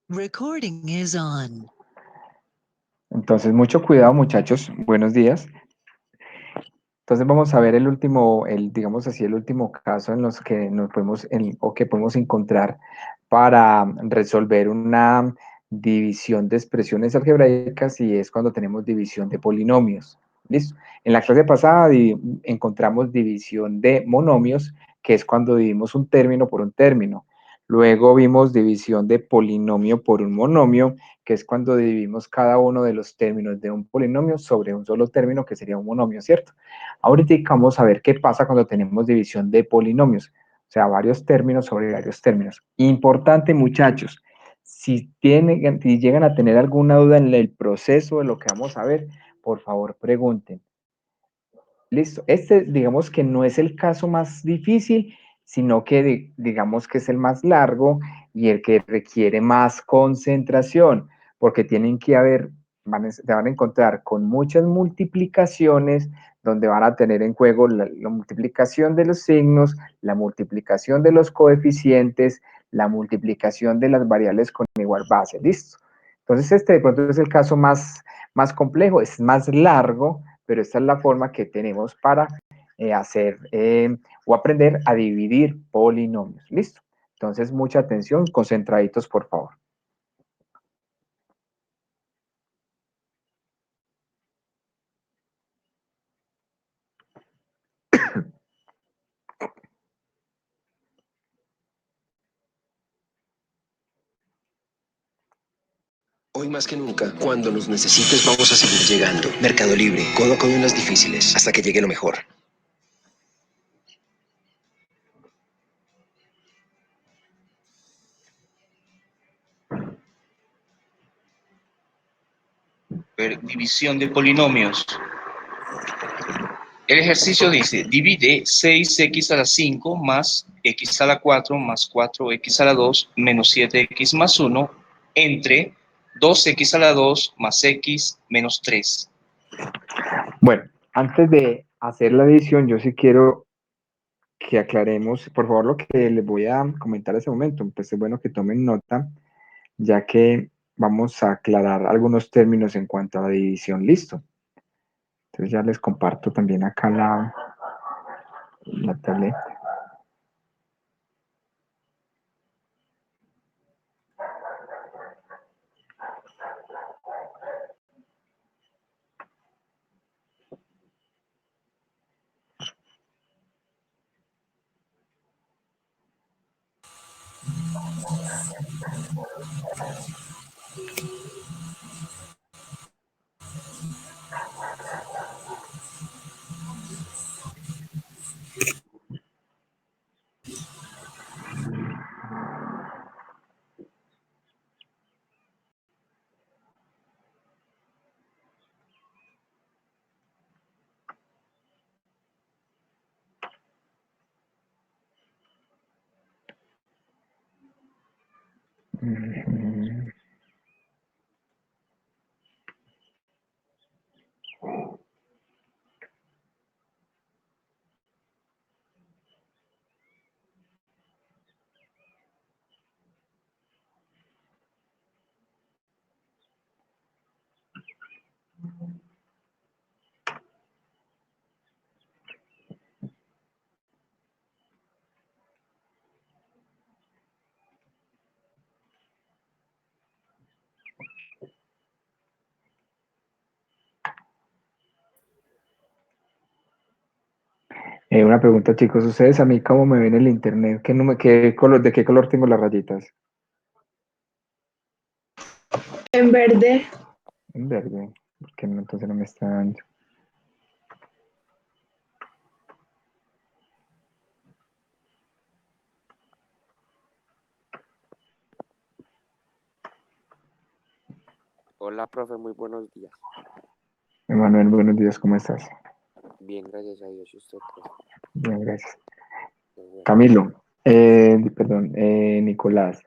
Recording is on. Entonces, mucho cuidado, muchachos. Buenos días. Entonces, vamos a ver el último, digamos así, el último caso en los que nos podemos, o que podemos encontrar para resolver una división de expresiones algebraicas y es cuando tenemos división de polinomios. ¿Listo? En la clase pasada encontramos división de monomios, que es cuando dividimos un término por un término. Luego vimos división de polinomio por un monomio, que es cuando dividimos cada uno de los términos de un polinomio sobre un solo término, que sería un monomio, ¿cierto? Ahorita vamos a ver qué pasa cuando tenemos división de polinomios, o sea, varios términos sobre varios términos. Importante, muchachos, si llegan a tener alguna duda en el proceso de lo que vamos a ver, por favor pregunten. Listo. Este, digamos que no es el caso más difícil, sino que digamos que es el más largo y el que requiere más concentración, porque tienen que haber, se van a encontrar con muchas multiplicaciones, donde van a tener en juego la multiplicación de los signos, la multiplicación de los coeficientes, la multiplicación de las variables con igual base. Listo. Entonces, este de pronto es el caso más complejo, es más largo, pero esta es la forma que tenemos para hacer o aprender a dividir polinomios. ¿Listo? Entonces, mucha atención, concentraditos, por favor. Hoy más que nunca, cuando nos necesites vamos a seguir llegando. Mercado Libre, codo a codo en las difíciles, hasta que llegue lo mejor. División de polinomios. El ejercicio dice, divide 6x a la 5 más x a la 4 más 4x a la 2 menos 7x más 1 entre 2x a la 2 más x menos 3. Bueno, antes de hacer la división, yo sí quiero que aclaremos, por favor, lo que les voy a comentar en ese momento. Pues es bueno que tomen nota, ya que vamos a aclarar algunos términos en cuanto a la división. Listo. Entonces ya les comparto también acá la tableta. Una pregunta, chicos, ¿ustedes a mí cómo me ven en el internet? ¿De qué color tengo las rayitas? En verde. En verde, porque no, entonces no me está dando. Hola, profe, muy buenos días. Emanuel, buenos días, ¿cómo estás? Bien, gracias a Dios y usted, profe. Bien, gracias. Qué bueno. Camilo, perdón, Nicolás,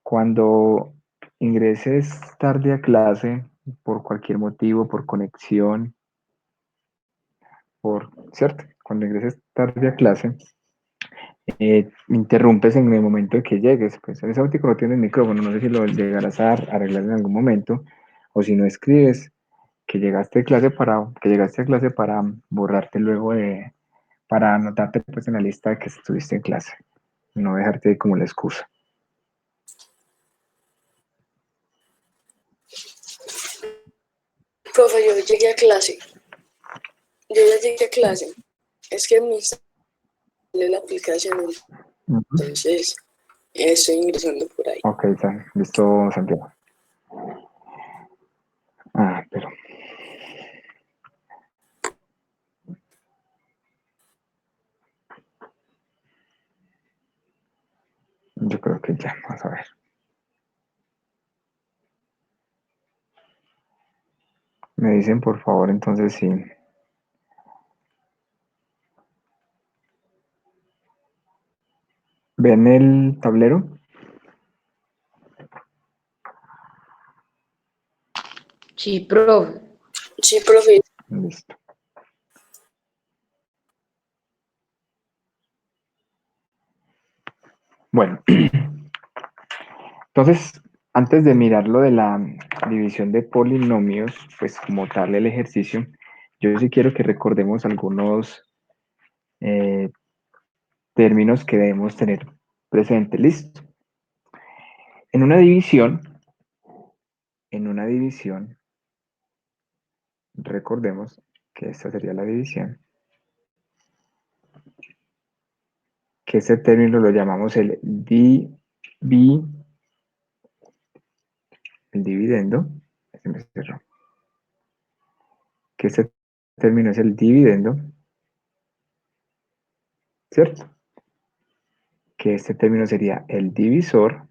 cuando ingreses tarde a clase, por cualquier motivo, por conexión, ¿cierto? Cuando ingreses tarde a clase, interrumpes en el momento de que llegues. Pues en ese momento no tienes micrófono, no sé si lo llegarás a arreglar en algún momento, o si no escribes que llegaste a clase para borrarte luego para anotarte pues en la lista de que estuviste en clase, no dejarte como la excusa. Profe, yo llegué a clase. Yo ya llegué a clase. Es que me instalé la aplicación, Ujú. entonces estoy ingresando por ahí. Ok, listo, Santiago. Pero yo creo que ya, vamos a ver. Me dicen por favor entonces si ven el tablero. Sí, profe. Sí, profe. Listo. Bueno, entonces, antes de mirar lo de la división de polinomios, pues como tal el ejercicio, yo sí quiero que recordemos algunos términos que debemos tener presente. Listo. En una división, recordemos que esta sería la división, que ese término lo llamamos el dividendo, se me cerró, que ese término es el dividendo, ¿cierto? Que este término sería el divisor,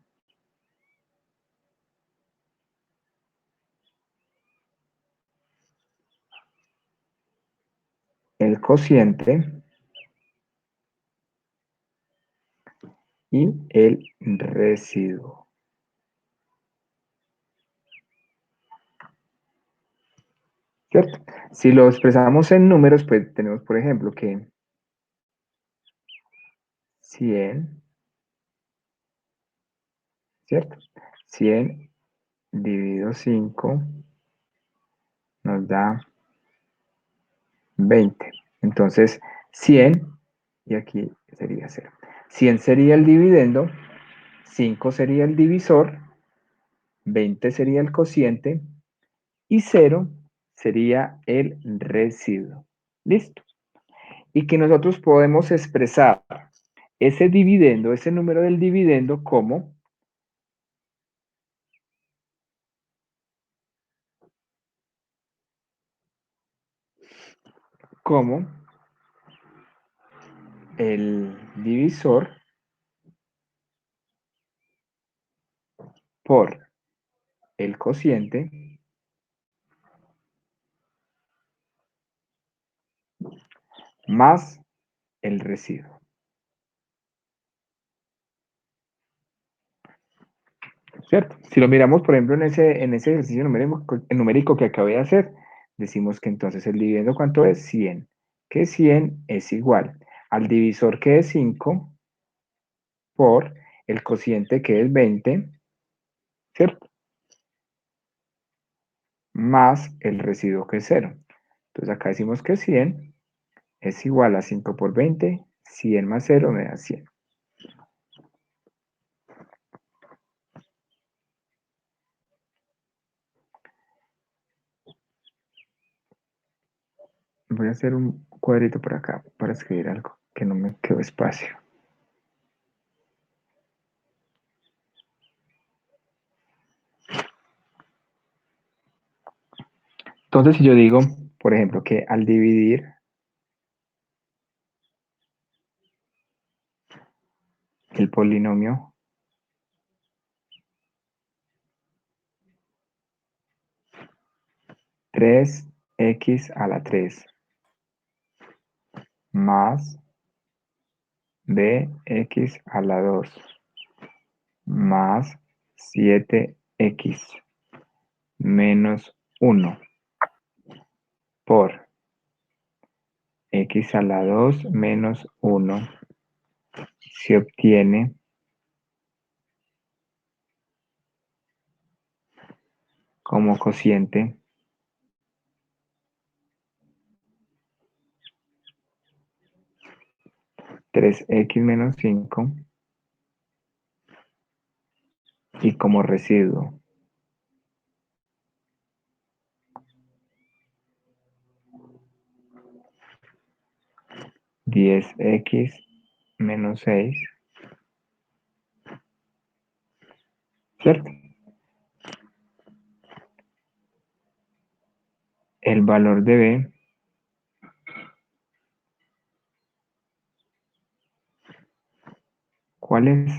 el cociente y el residuo. ¿Cierto? Si lo expresamos en números, pues tenemos, por ejemplo, que 100, ¿cierto? 100 dividido 5 nos da 20. Entonces, 100, y aquí sería 0. 100 sería el dividendo, 5 sería el divisor, 20 sería el cociente y 0 sería el residuo. ¿Listo? Y que nosotros podemos expresar ese dividendo, ese número del dividendo como el divisor por el cociente más el residuo. ¿Cierto? Si lo miramos, por ejemplo, en ese ejercicio numérico que acabé de hacer, decimos que entonces el dividendo, ¿cuánto es? 100. Que 100 es igual al divisor, que es 5, por el cociente, que es 20, ¿cierto? Más el residuo, que es 0. Entonces acá decimos que 100 es igual a 5 por 20, 100 más 0 me da 100. Voy a hacer un cuadrito por acá para escribir algo, que no me quedó espacio. Entonces, si yo digo, por ejemplo, que al dividir el polinomio tres x a la 3 más bx a la 2 más 7x menos 1 por x a la 2 menos 1 se obtiene como cociente tres x menos 5 y como residuo 10x menos 6, ¿cierto? El valor de b ¿cuál es?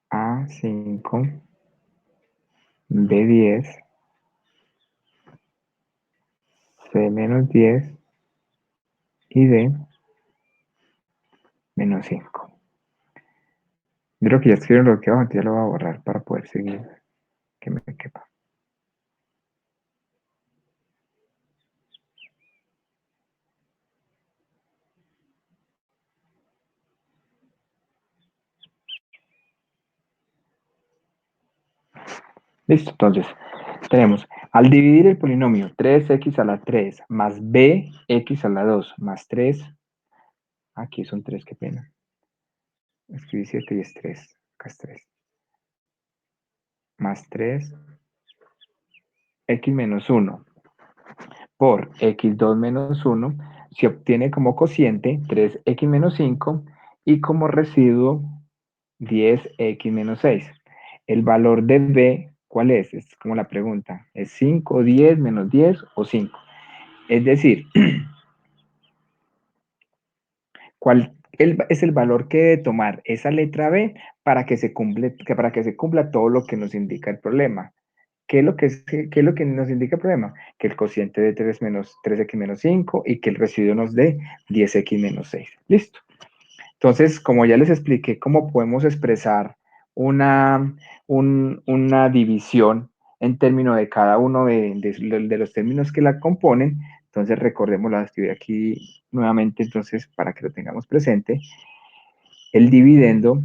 A5, B10, C menos 10 y D menos 5. Yo creo que ya escribieron lo que abajo, entonces ya lo voy a borrar para poder seguir, que me quepa. Listo, entonces tenemos, al dividir el polinomio 3x a la 3 más bx a la 2 más 3, aquí son 3, qué pena. Escribí 7 y es 3, acá es 3. Más 3, x menos 1 por x2 menos 1, se obtiene como cociente 3x menos 5 y como residuo 10x menos 6. El valor de b, ¿cuál es? Es como la pregunta. ¿Es 5, 10, menos 10 o 5? Es decir, ¿cuál es el valor que debe tomar esa letra b para que se cumpla todo lo que nos indica el problema? ¿Qué es lo que nos indica el problema? Que el cociente de 3x menos 5 y que el residuo nos dé 10x menos 6. Listo. Entonces, como ya les expliqué cómo podemos expresar una división en términos de cada uno de los términos que la componen, entonces recordemos la actividad aquí nuevamente, entonces, para que lo tengamos presente. El dividendo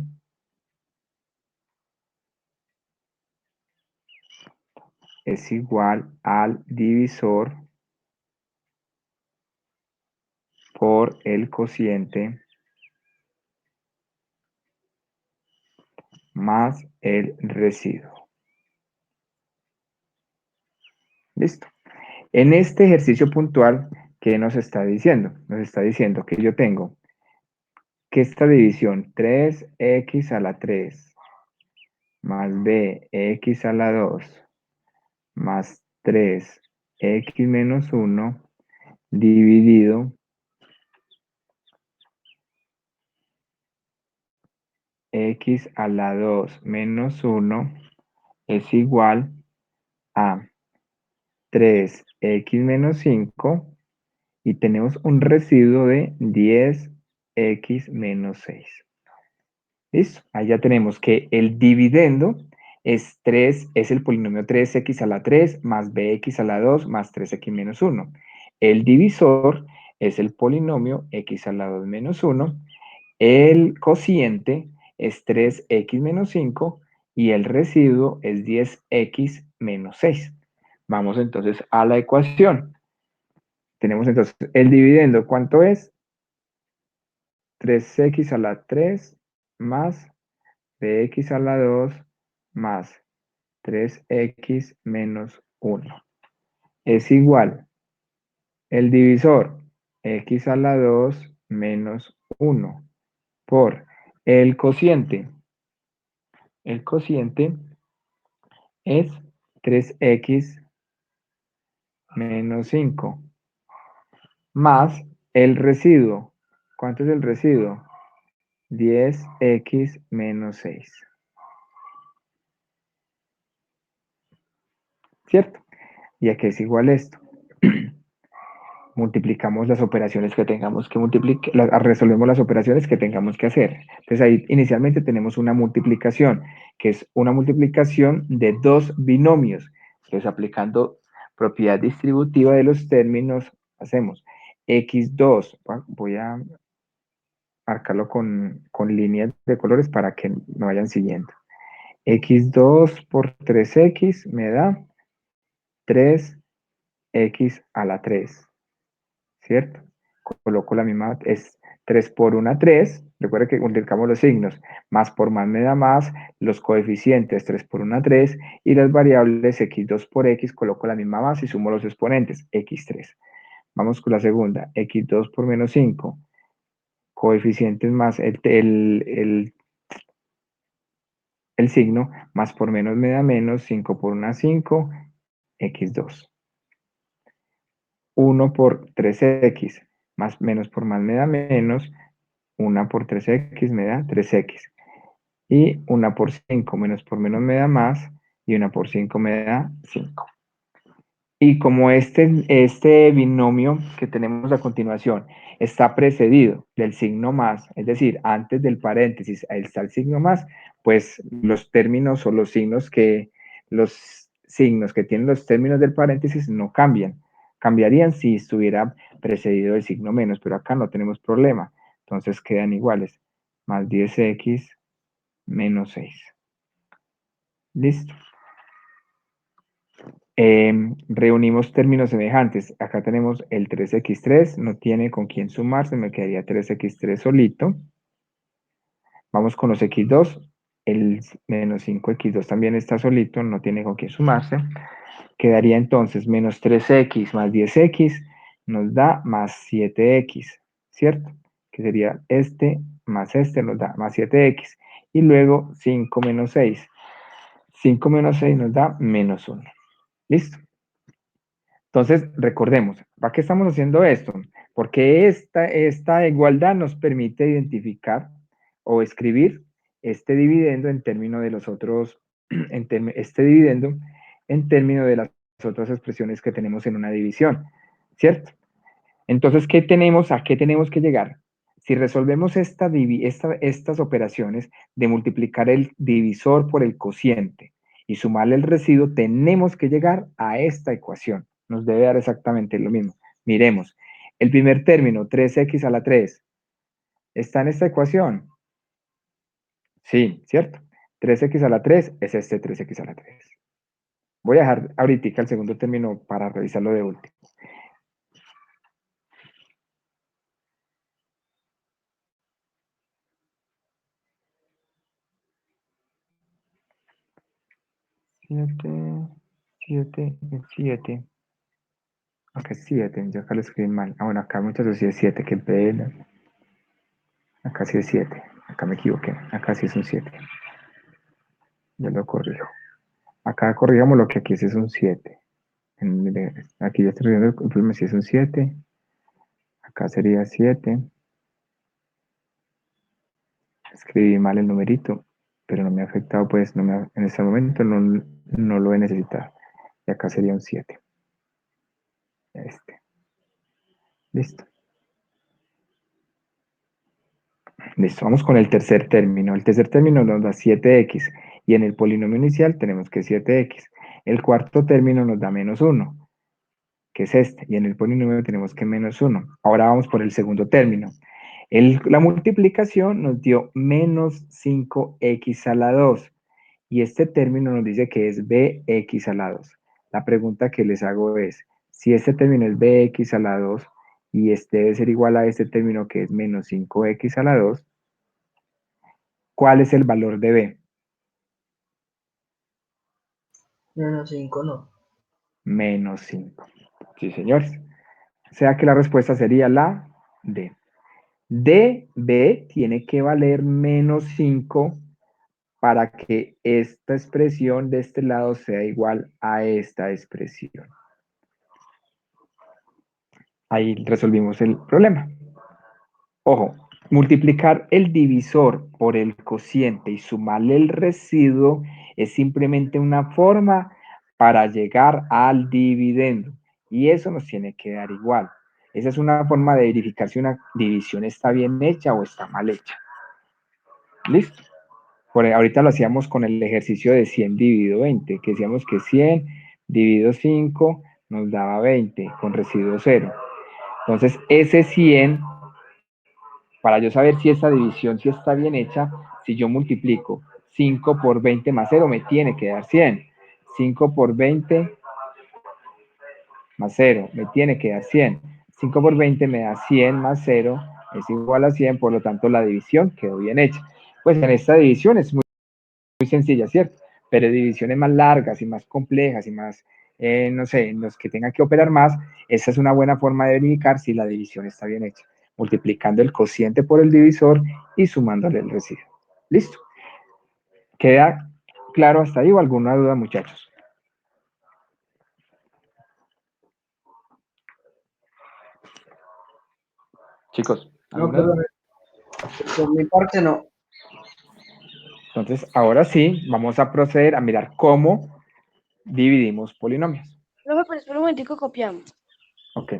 es igual al divisor por el cociente más el residuo. Listo. En este ejercicio puntual, ¿qué nos está diciendo? Nos está diciendo que yo tengo que esta división 3x a la 3 más bx a la 2 más 3x menos 1 dividido x a la 2 menos 1 es igual a 3x menos 5 y tenemos un residuo de 10x menos 6. ¿Listo? Ahí ya tenemos que el dividendo es el polinomio 3x a la 3 más bx a la 2 más 3x menos 1. El divisor es el polinomio x a la 2 menos 1. El cociente es 3x menos 5 y el residuo es 10x menos 6. Vamos entonces a la ecuación. Tenemos entonces el dividendo, ¿cuánto es? 3x a la 3 más bx a la 2 más 3x menos 1. Es igual el divisor x a la 2 menos 1 por el cociente. El cociente es 3x menos 5 más el residuo. ¿Cuánto es el residuo? 10x menos 6. ¿Cierto? Y aquí es igual esto. Multiplicamos las operaciones que tengamos que multiplicar, resolvemos las operaciones que tengamos que hacer. Entonces ahí inicialmente tenemos una multiplicación, que es una multiplicación de dos binomios. Entonces aplicando propiedad distributiva de los términos hacemos x2, voy a marcarlo con líneas de colores para que me vayan siguiendo. x2 por 3x me da 3x a la 3, ¿cierto? Coloco la misma, es 3 por 1, 3. Recuerda que multiplicamos los signos. Más por más me da más. Los coeficientes 3 por 1, 3. Y las variables x2 por x, coloco la misma base y sumo los exponentes, x3. Vamos con la segunda. x2 por menos 5. Coeficientes más el signo. Más por menos me da menos. 5 por 1, 5. x2. 1 por 3x. Más menos por más me da menos. 1 por 3x me da 3x. Y 1 por 5 menos por menos me da más. Y 1 por 5 me da 5. Y como este binomio que tenemos a continuación está precedido del signo más, es decir, antes del paréntesis ahí está el signo más, pues los términos o los signos que tienen los términos del paréntesis no cambian. Cambiarían si estuviera precedido del signo menos, pero acá no tenemos problema. Entonces quedan iguales. Más 10x menos 6. ¿Listo? Reunimos términos semejantes. Acá tenemos el 3x3, no tiene con quién sumarse, me quedaría 3x3 solito. Vamos con los x2, el menos 5x2 también está solito, no tiene con quién sumarse. Quedaría entonces menos 3x más 10x, nos da más 7x, ¿cierto? Que sería este más este nos da más 7x. Y luego 5 menos 6. 5 menos 6 nos da menos 1. ¿Listo? Entonces, recordemos, ¿para qué estamos haciendo esto? Porque esta igualdad nos permite identificar o escribir este dividendo en términos de los otros, este dividendo en términos de las otras expresiones que tenemos en una división, ¿cierto? Entonces, ¿qué tenemos? ¿A qué tenemos que llegar? Si resolvemos estas operaciones de multiplicar el divisor por el cociente y sumarle el residuo, tenemos que llegar a esta ecuación. Nos debe dar exactamente lo mismo. Miremos, el primer término, 3x a la 3, ¿está en esta ecuación? Sí, ¿cierto? 3x a la 3 es este 3x a la 3. Voy a dejar ahorita el segundo término para revisarlo de último. Siete. Acá es 7, yo acá lo escribí mal. Ah, bueno, acá muchas veces sí es 7, qué pena. Acá sí es 7, acá me equivoqué. Acá sí es un 7. Yo lo corrijo. Acá corrijamos lo que aquí sí es un 7. Aquí ya estoy viendo el problema si es un 7. Acá sería 7. Escribí mal el numerito, pero no me ha afectado, pues en este momento no lo he necesitado. Y acá sería un 7. Listo. Listo, vamos con el tercer término. El tercer término nos da 7x y en el polinomio inicial tenemos que 7x. El cuarto término nos da menos 1, que es este, y en el polinomio tenemos que menos 1. Ahora vamos por el segundo término. La multiplicación nos dio menos 5x a la 2 y este término nos dice que es bx a la 2. La pregunta que les hago es, si este término es bx a la 2 y este debe ser igual a este término que es menos 5x a la 2, ¿cuál es el valor de b? Menos 5 no. Menos 5. Sí, señores. O sea que la respuesta sería la D. DB tiene que valer menos 5 para que esta expresión de este lado sea igual a esta expresión. Ahí resolvimos el problema. Ojo, multiplicar el divisor por el cociente y sumarle el residuo es simplemente una forma para llegar al dividendo. Y eso nos tiene que dar igual. Esa es una forma de verificar si una división está bien hecha o está mal hecha. ¿Listo? Ahorita lo hacíamos con el ejercicio de 100 dividido 20, que decíamos que 100 dividido 5 nos daba 20 con residuo 0. Entonces, ese 100, para yo saber si esa división sí está bien hecha, si yo multiplico 5 por 20 más 0, me tiene que dar 100. 5 por 20 más 0, me tiene que dar 100. 5 por 20 me da 100 más 0, es igual a 100, por lo tanto la división quedó bien hecha. Pues en esta división es muy sencilla, ¿cierto? Pero divisiones más largas y más complejas y más, no sé, en los que tengan que operar más, esa es una buena forma de verificar si la división está bien hecha, multiplicando el cociente por el divisor y sumándole el residuo. ¿Listo? ¿Queda claro hasta ahí o alguna duda, muchachos? Chicos, No, ¿alguna duda? por mi parte no. Entonces, ahora sí, vamos a proceder a mirar cómo dividimos polinomios. Profe, pero espera un momentico, copiamos. Ok.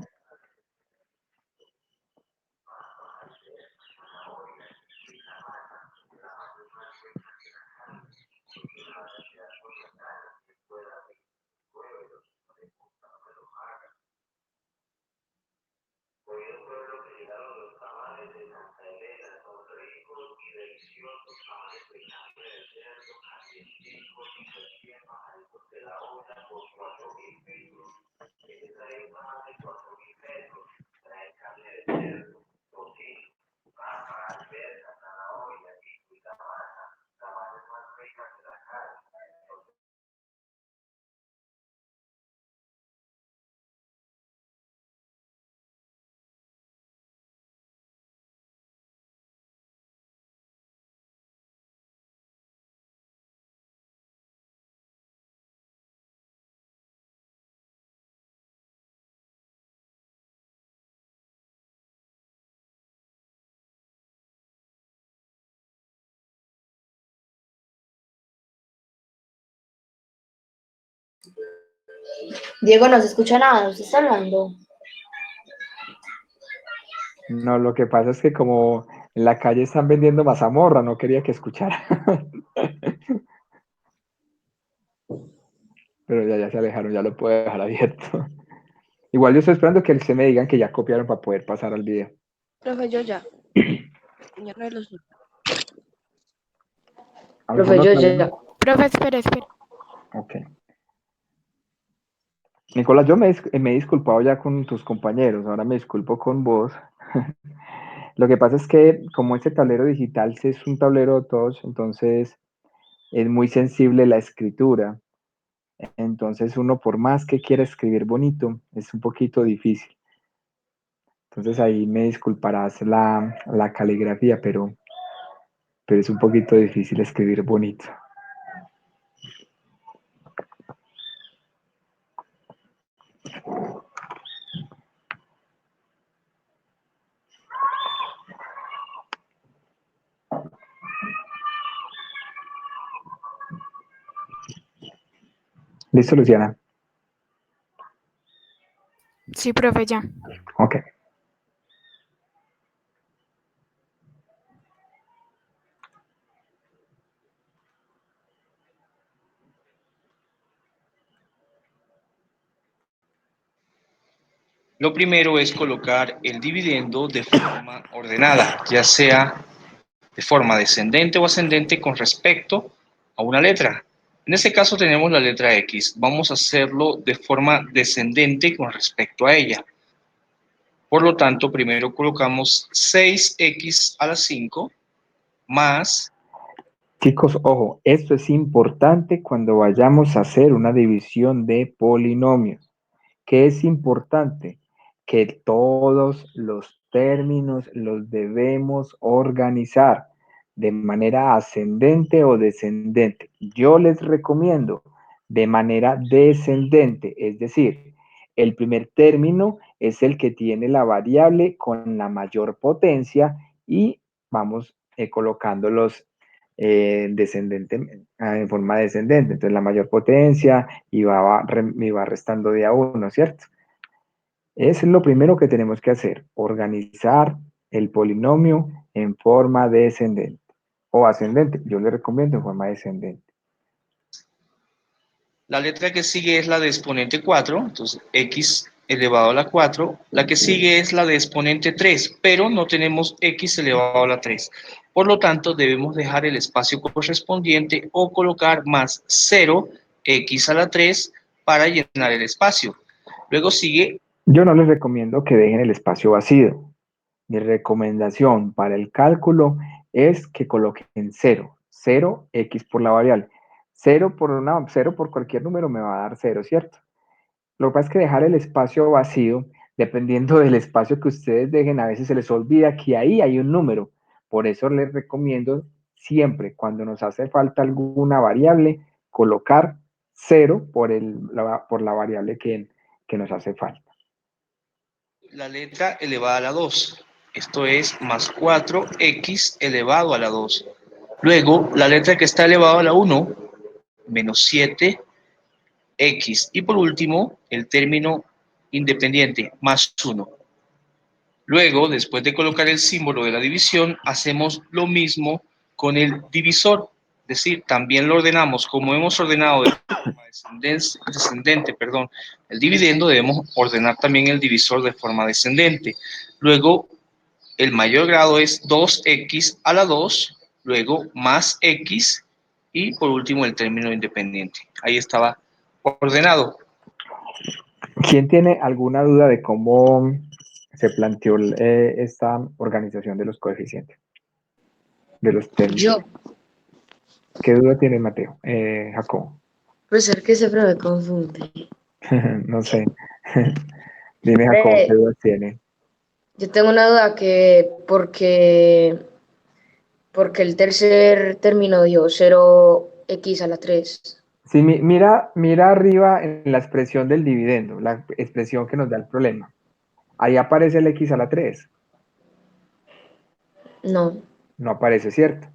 Diego, no se escucha nada, usted está hablando. No, lo que pasa es que como en la calle están vendiendo mazamorra, no quería que escuchara. Pero ya se alejaron, ya lo puedo dejar abierto. Igual yo estoy esperando que se me digan que ya copiaron para poder pasar al video. Profe, yo ya. Ya no los... Profe, ¿Alguno? yo ya. Profe, espere. Ok. Nicolás, yo me he disculpado ya con tus compañeros, ahora me disculpo con vos. Lo que pasa es que como este tablero digital sí es un tablero touch, entonces es muy sensible la escritura. Entonces uno por más que quiera escribir bonito, es un poquito difícil. Entonces ahí me disculparás la caligrafía, pero es un poquito difícil escribir bonito. ¿Listo, Luciana? Sí, profe, ya. Ok. Lo primero es colocar el dividendo de forma ordenada, ya sea de forma descendente o ascendente con respecto a una letra. En este caso tenemos la letra X. Vamos a hacerlo de forma descendente con respecto a ella. Por lo tanto, primero colocamos 6x a la 5 más... Chicos, ojo, esto es importante cuando vayamos a hacer una división de polinomios. ¿Qué es importante? Que todos los términos los debemos organizar de manera ascendente o descendente. Yo les recomiendo de manera descendente, es decir, el primer término es el que tiene la variable con la mayor potencia y vamos colocándolos en forma descendente. Entonces la mayor potencia y va restando de a uno, ¿cierto? Eso es lo primero que tenemos que hacer, organizar el polinomio en forma descendente o ascendente. Yo le recomiendo en forma descendente. La letra que sigue es la de exponente 4, entonces x elevado a la 4. La que sigue es la de exponente 3, pero no tenemos x elevado a la 3. Por lo tanto, debemos dejar el espacio correspondiente o colocar más 0x a la 3 para llenar el espacio. Luego sigue. Yo no les recomiendo que dejen el espacio vacío. Mi recomendación para el cálculo es que coloquen 0, 0x por la variable. 0 por cualquier número me va a dar 0, ¿cierto? Lo que pasa es que dejar el espacio vacío, dependiendo del espacio que ustedes dejen, a veces se les olvida que ahí hay un número. Por eso les recomiendo siempre, cuando nos hace falta alguna variable, colocar 0 por la variable que nos hace falta. La letra elevada a la 2. Esto es más 4x elevado a la 2. Luego, la letra que está elevada a la 1, menos 7x. Y por último, el término independiente, más 1. Luego, después de colocar el símbolo de la división, hacemos lo mismo con el divisor. Es decir, también lo ordenamos. Como hemos ordenado de forma descendente, el dividendo, debemos ordenar también el divisor de forma descendente. Luego, el mayor grado es 2x a la 2, luego más x, y por último el término independiente. Ahí estaba ordenado. ¿Quién tiene alguna duda de cómo se planteó esta organización de los coeficientes? De los términos. Yo, ¿Qué duda tiene Mateo? Jacobo. profesor, que siempre me confunde. No sé. Dime, Jacobo, ¿qué dudas tiene? Yo tengo una duda que porque el tercer término dio 0x a la 3. Sí, mira arriba en la expresión del dividendo, la expresión que nos da el problema. Ahí aparece el x a la 3. No. No aparece, ¿cierto?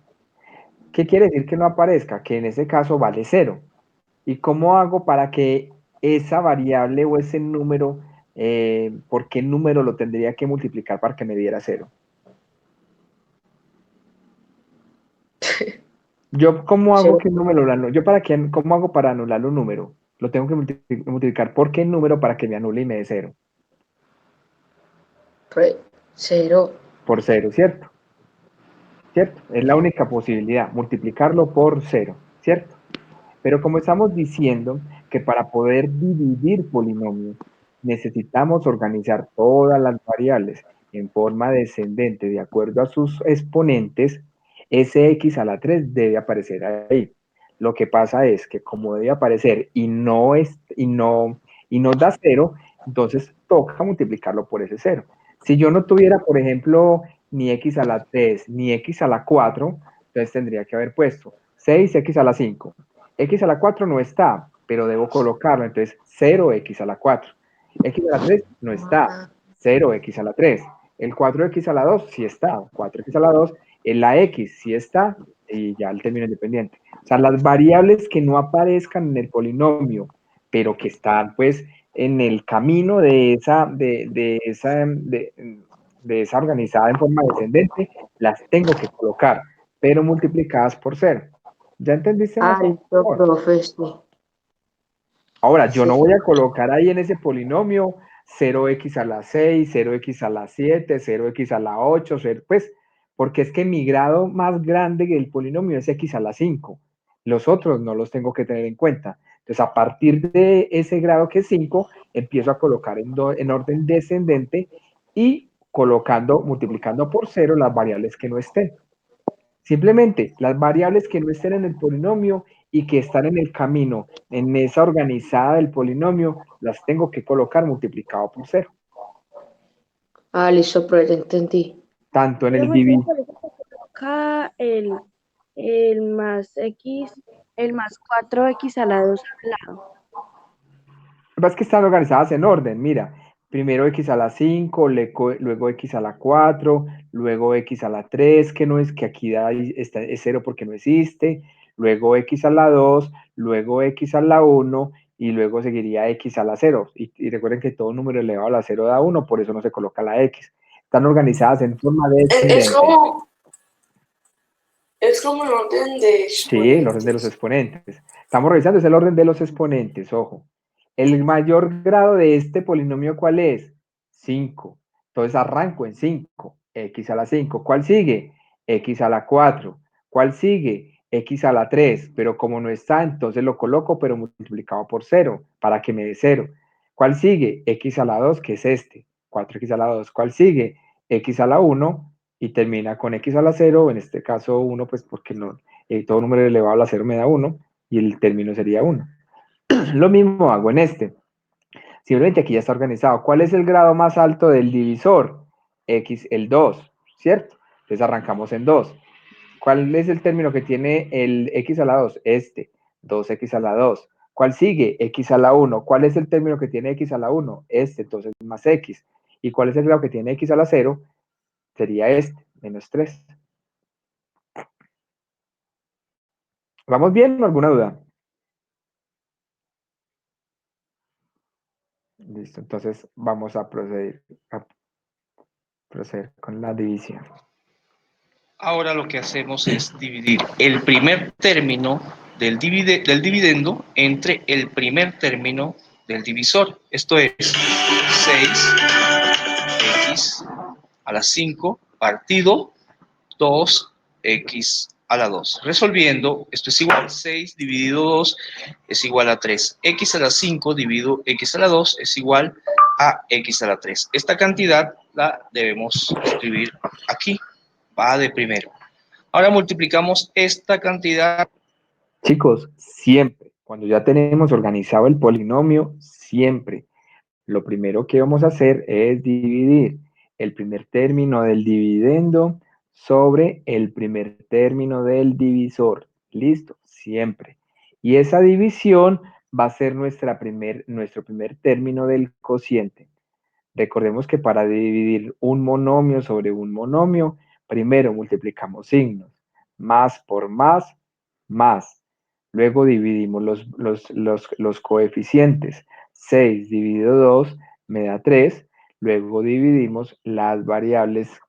¿Qué quiere decir que no aparezca? Que en ese caso vale 0. ¿Y cómo hago para que esa variable o ese número, por qué número lo tendría que multiplicar para que me diera 0? Yo, ¿cómo hago que un número lo anule? ¿Cómo hago para anular un número? Lo tengo que multiplicar por qué número para que me anule y me dé 0. 0. Por 0, ¿cierto? ¿Cierto? Es la única posibilidad, multiplicarlo por 0, ¿cierto? Pero como estamos diciendo que para poder dividir polinomios necesitamos organizar todas las variables en forma descendente de acuerdo a sus exponentes, ese x a la 3 debe aparecer ahí. Lo que pasa es que como debe aparecer y no da 0, entonces toca multiplicarlo por ese 0. Si yo no tuviera, por ejemplo, ni x a la 3 ni x a la 4, entonces tendría que haber puesto 6x a la 5. X a la 4 no está, pero debo colocarlo, entonces 0x a la 4. X a la 3 no está, 0x a la 3. El 4x a la 2 sí está, 4x a la 2. En la x sí está, y ya el término independiente. O sea, las variables que no aparezcan en el polinomio, pero que están pues en el camino de esa organizada en forma descendente, las tengo que colocar, pero multiplicadas por 0. ¿Ya entendiste más? Listo, profe, sí. Ahora, yo no voy a colocar ahí en ese polinomio 0x a la 6, 0x a la 7, 0x a la 8, pues, porque es que mi grado más grande del polinomio es x a la 5. Los otros no los tengo que tener en cuenta. Entonces, a partir de ese grado que es 5, empiezo a colocar en orden descendente y multiplicando por 0 las variables que no estén. Simplemente las variables que no estén en el polinomio y que están en el camino, en esa organizada del polinomio, las tengo que colocar multiplicado por 0. Listo, profe, ya entendí. Tanto en el Profe, dividir. acá el más x, el más 4x a la 2 al lado. Lo que pasa es que están organizadas en orden, mira. Primero x a la 5, luego x a la 4, luego x a la 3, que no es, que aquí es 0 porque no existe, luego x a la 2, luego x a la 1, y luego seguiría x a la 0. Y recuerden que todo número elevado a la 0 da 1, por eso no se coloca la x. Están organizadas en forma descendente. Es como el orden de exponentes. Sí, el orden de los exponentes. Estamos revisando, es el orden de los exponentes, ojo. El mayor grado de este polinomio, ¿cuál es? 5. Entonces arranco en 5, x a la 5. ¿Cuál sigue? X a la 4. ¿Cuál sigue? X a la 3. Pero como no está, entonces lo coloco, pero multiplicado por 0, para que me dé 0. ¿Cuál sigue? X a la 2, que es este. 4x a la 2. ¿Cuál sigue? X a la 1 y termina con x a la 0, en este caso 1, pues porque no, todo número elevado a la 0 me da 1 y el término sería 1. Lo mismo hago en este. Simplemente aquí ya está organizado. ¿Cuál es el grado más alto del divisor? X, el 2, ¿cierto? Entonces arrancamos en 2. ¿Cuál es el término que tiene el x a la 2? Este, 2x a la 2. ¿Cuál sigue? X a la 1. ¿Cuál es el término que tiene x a la 1? Este, entonces más x. ¿Y cuál es el grado que tiene x a la 0? Sería este, menos 3. ¿Vamos bien o alguna duda? Listo, entonces vamos a proceder con la división. Ahora lo que hacemos es dividir el primer término del dividendo entre el primer término del divisor. Esto es 6x a la 5 partido 2x a la 2. Resolviendo, esto es igual a 6 dividido 2 es igual a 3. X a la 5 dividido x a la 2 es igual a x a la 3. Esta cantidad la debemos escribir aquí. Va de primero. Ahora multiplicamos esta cantidad. Chicos, siempre, cuando ya tenemos organizado el polinomio, siempre, lo primero que vamos a hacer es dividir el primer término del dividendo sobre el primer término del divisor. ¿Listo? Siempre. Y esa división va a ser nuestro primer término del cociente. Recordemos que para dividir un monomio sobre un monomio, primero multiplicamos signos. Más por más. Luego dividimos los coeficientes. 6 dividido 2 me da 3. Luego dividimos las variables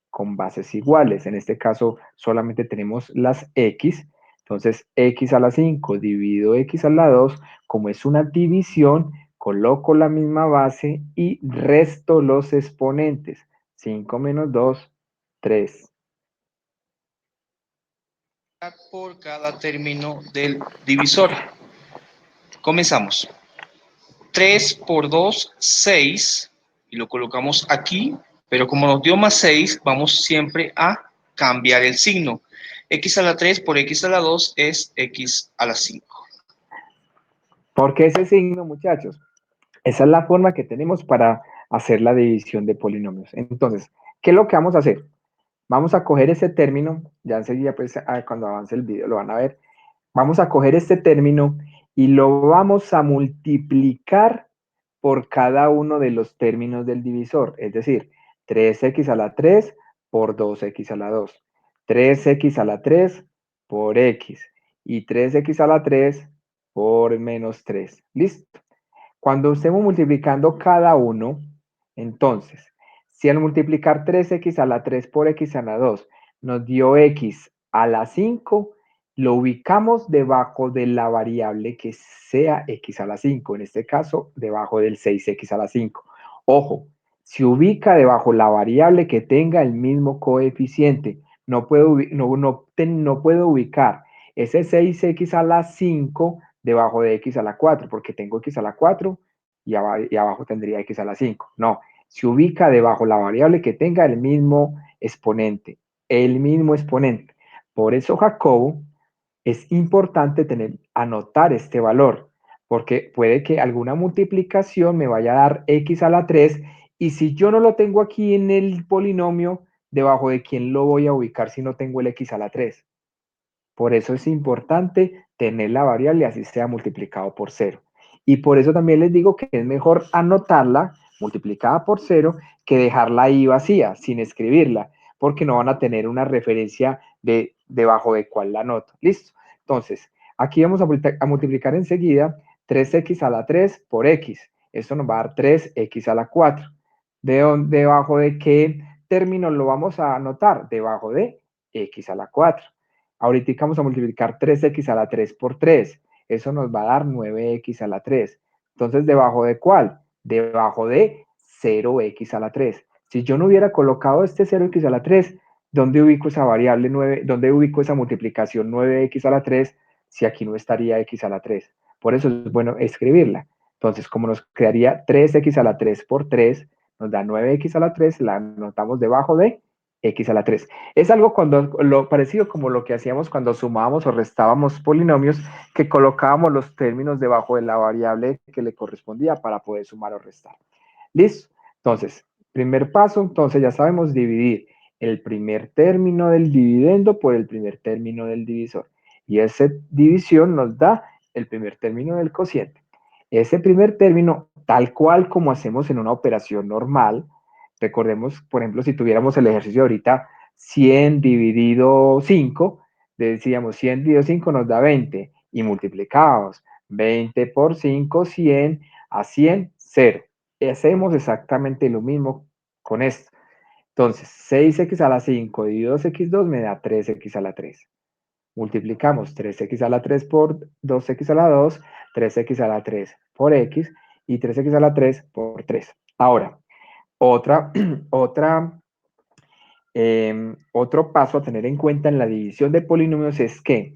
con bases iguales. En este caso solamente tenemos las x. Entonces x a la 5 dividido x a la 2, como es una división, coloco la misma base y resto los exponentes. 5 menos 2, 3. Por cada término del divisor. Comenzamos. 3 por 2, 6. Y lo colocamos aquí. Pero como nos dio más 6, vamos siempre a cambiar el signo. X a la 3 por x a la 2 es x a la 5. ¿Por qué ese signo, muchachos? Esa es la forma que tenemos para hacer la división de polinomios. Entonces, ¿qué es lo que vamos a hacer? Vamos a coger ese término, ya enseguida, pues, cuando avance el video lo van a ver. Vamos a coger este término y lo vamos a multiplicar por cada uno de los términos del divisor. Es decir, 3x a la 3 por 2x a la 2. 3x a la 3 por x. Y 3x a la 3 por menos 3. ¿Listo? Cuando estemos multiplicando cada uno, entonces, si al multiplicar 3x a la 3 por x a la 2 nos dio x a la 5, lo ubicamos debajo de la variable que sea x a la 5, en este caso, debajo del 6x a la 5. Ojo, se ubica debajo la variable que tenga el mismo coeficiente. No puedo ubicar ese 6x a la 5 debajo de x a la 4, porque tengo x a la 4 y abajo tendría x a la 5. No, se ubica debajo la variable que tenga el mismo exponente. Por eso, Jacobo, es importante anotar este valor, porque puede que alguna multiplicación me vaya a dar x a la 3, y si yo no lo tengo aquí en el polinomio, ¿debajo de quién lo voy a ubicar si no tengo el x a la 3? Por eso es importante tener la variable así sea multiplicado por 0. Y por eso también les digo que es mejor anotarla multiplicada por 0 que dejarla ahí vacía, sin escribirla, porque no van a tener una referencia de debajo de cuál la anoto. ¿Listo? Entonces, aquí vamos a multiplicar enseguida 3x a la 3 por x. Esto nos va a dar 3x a la 4. ¿Debajo de qué término lo vamos a anotar? Debajo de x a la 4. Ahorita vamos a multiplicar 3x a la 3 por 3. Eso nos va a dar 9x a la 3. Entonces, ¿debajo de cuál? Debajo de 0x a la 3. Si yo no hubiera colocado este 0x a la 3, ¿dónde ubico esa variable 9? ¿Dónde ubico esa multiplicación 9x a la 3 si aquí no estaría x a la 3? Por eso es bueno escribirla. Entonces, como nos quedaría 3x a la 3 por 3, nos da 9x a la 3, la anotamos debajo de x a la 3. Es algo lo parecido como lo que hacíamos cuando sumábamos o restábamos polinomios, que colocábamos los términos debajo de la variable que le correspondía para poder sumar o restar. ¿Listo? Entonces, primer paso, entonces ya sabemos dividir el primer término del dividendo por el primer término del divisor. Y esa división nos da el primer término del cociente. Ese primer término, tal cual como hacemos en una operación normal, recordemos, por ejemplo, si tuviéramos el ejercicio ahorita, 100 dividido 5, decíamos 100 dividido 5 nos da 20 y multiplicamos 20 por 5, 100, a 100, 0. Hacemos exactamente lo mismo con esto. Entonces, 6x a la 5 dividido 2x2 me da 3x a la 3. Multiplicamos 3x a la 3 por 2x a la 2, 3x a la 3 por x y 3x a la 3 por 3. Ahora, otro paso a tener en cuenta en la división de polinomios es que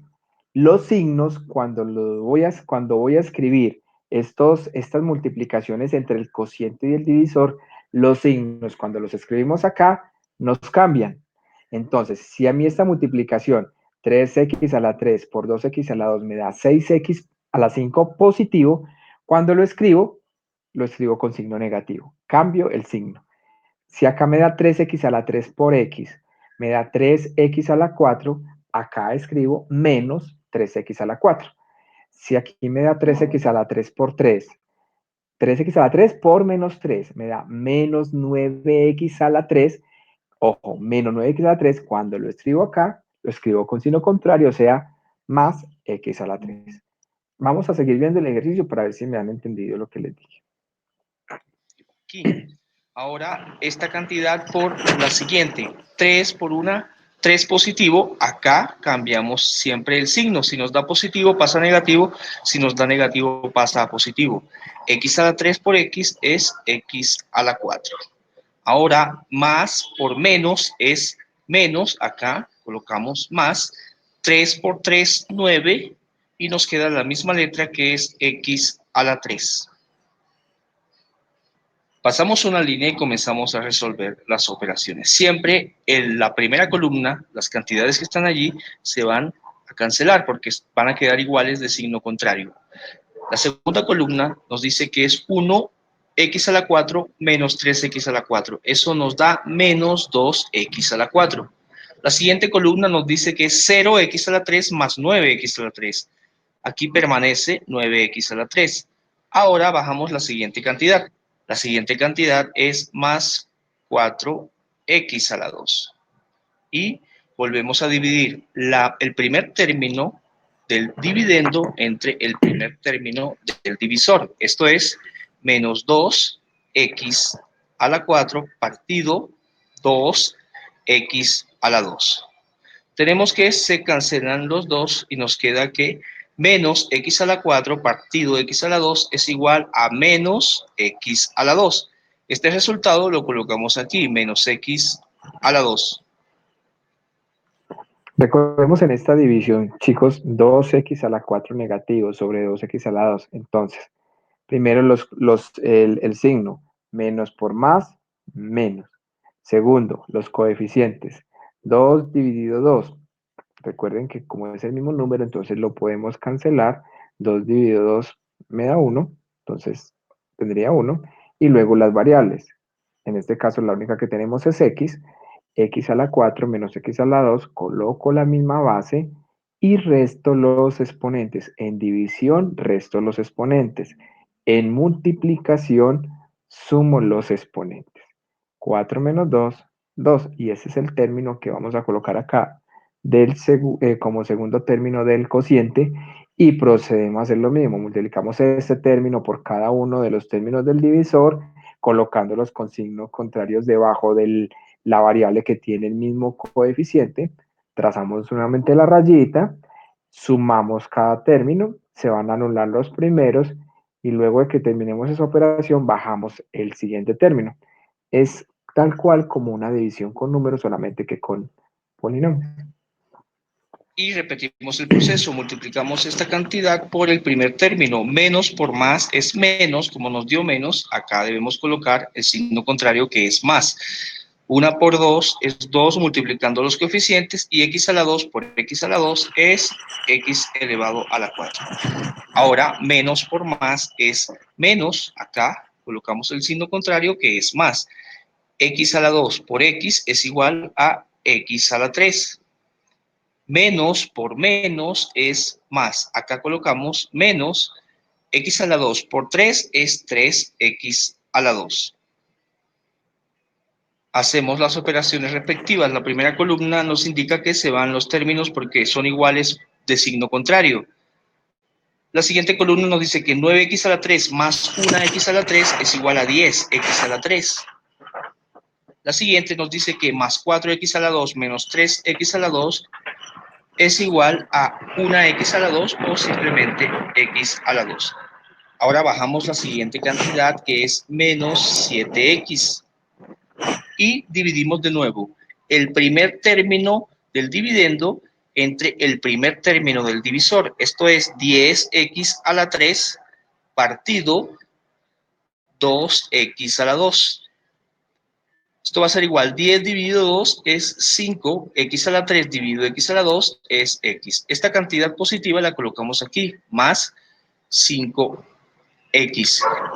los signos, cuando voy a escribir estas multiplicaciones entre el cociente y el divisor, los signos, cuando los escribimos acá, nos cambian. Entonces, si a mí esta multiplicación 3x a la 3 por 2x a la 2 me da 6x a la 5 positivo, cuando lo escribo con signo negativo. Cambio el signo. Si acá me da 3x a la 3 por x, me da 3x a la 4, acá escribo menos 3x a la 4. Si aquí me da 3x a la 3 por 3, 3x a la 3 por menos 3, me da menos 9x a la 3. Ojo, menos 9x a la 3, cuando lo escribo acá, lo escribo con signo contrario, o sea, más x a la 3. Vamos a seguir viendo el ejercicio para ver si me han entendido lo que les dije. Aquí. Ahora, esta cantidad por la siguiente. 3 por 3 positivo. Acá cambiamos siempre el signo. Si nos da positivo, pasa a negativo. Si nos da negativo, pasa a positivo. X a la 3 por x es x a la 4. Ahora, más por menos es menos. Acá colocamos más. 3 por 3, 9. Y nos queda la misma letra que es x a la 3. Pasamos una línea y comenzamos a resolver las operaciones. Siempre en la primera columna, las cantidades que están allí se van a cancelar porque van a quedar iguales de signo contrario. La segunda columna nos dice que es 1x a la 4 menos 3x a la 4. Eso nos da menos 2x a la 4. La siguiente columna nos dice que es 0x a la 3 más 9x a la 3. Aquí permanece 9x a la 3. Ahora bajamos la siguiente cantidad. La siguiente cantidad es más 4x a la 2. Y volvemos a dividir el primer término del dividendo entre el primer término del divisor. Esto es menos 2x a la 4 partido 2x a la 2. Tenemos que se cancelan los dos y nos queda que menos x a la 4 partido x a la 2 es igual a menos x a la 2. Este resultado lo colocamos aquí, menos x a la 2. Recordemos en esta división, chicos, 2x a la 4 negativo sobre 2x a la 2. Entonces, primero el signo, menos por más, menos. Segundo, los coeficientes, 2 dividido 2. Recuerden que como es el mismo número, entonces lo podemos cancelar. 2 dividido 2 me da 1, entonces tendría 1. Y luego las variables. En este caso la única que tenemos es x a la 4 menos x a la 2, coloco la misma base y resto los exponentes. En división, resto los exponentes. En multiplicación, sumo los exponentes. 4 menos 2, 2. Y ese es el término que vamos a colocar acá como segundo término del cociente y procedemos a hacer lo mismo. Multiplicamos este término por cada uno de los términos del divisor, colocándolos con signos contrarios debajo de la variable que tiene el mismo coeficiente. Trazamos nuevamente la rayita, sumamos cada término, se van a anular los primeros y luego de que terminemos esa operación, bajamos el siguiente término. Es tal cual como una división con números, solamente que con polinomios. Y repetimos el proceso, multiplicamos esta cantidad por el primer término. Menos por más es menos, como nos dio menos, acá debemos colocar el signo contrario que es más. 1 por 2 es 2 multiplicando los coeficientes y x a la 2 por x a la 2 es x elevado a la 4. Ahora, menos por más es menos, acá colocamos el signo contrario que es más. X a la 2 por x es igual a x a la 3. Menos por menos es más. Acá colocamos menos, x a la 2 por 3 es 3x a la 2. Hacemos las operaciones respectivas. La primera columna nos indica que se van los términos porque son iguales de signo contrario. La siguiente columna nos dice que 9x a la 3 más 1x a la 3 es igual a 10x a la 3. La siguiente nos dice que más 4x a la 2 menos 3x a la 2 es igual a 1x a la 2 o simplemente x a la 2. Ahora bajamos la siguiente cantidad que es menos 7x y dividimos de nuevo el primer término del dividendo entre el primer término del divisor. Esto es 10x a la 3 partido 2x a la 2. Esto va a ser igual, 10 dividido 2 es 5, x a la 3 dividido x a la 2 es x. Esta cantidad positiva la colocamos aquí, más 5x.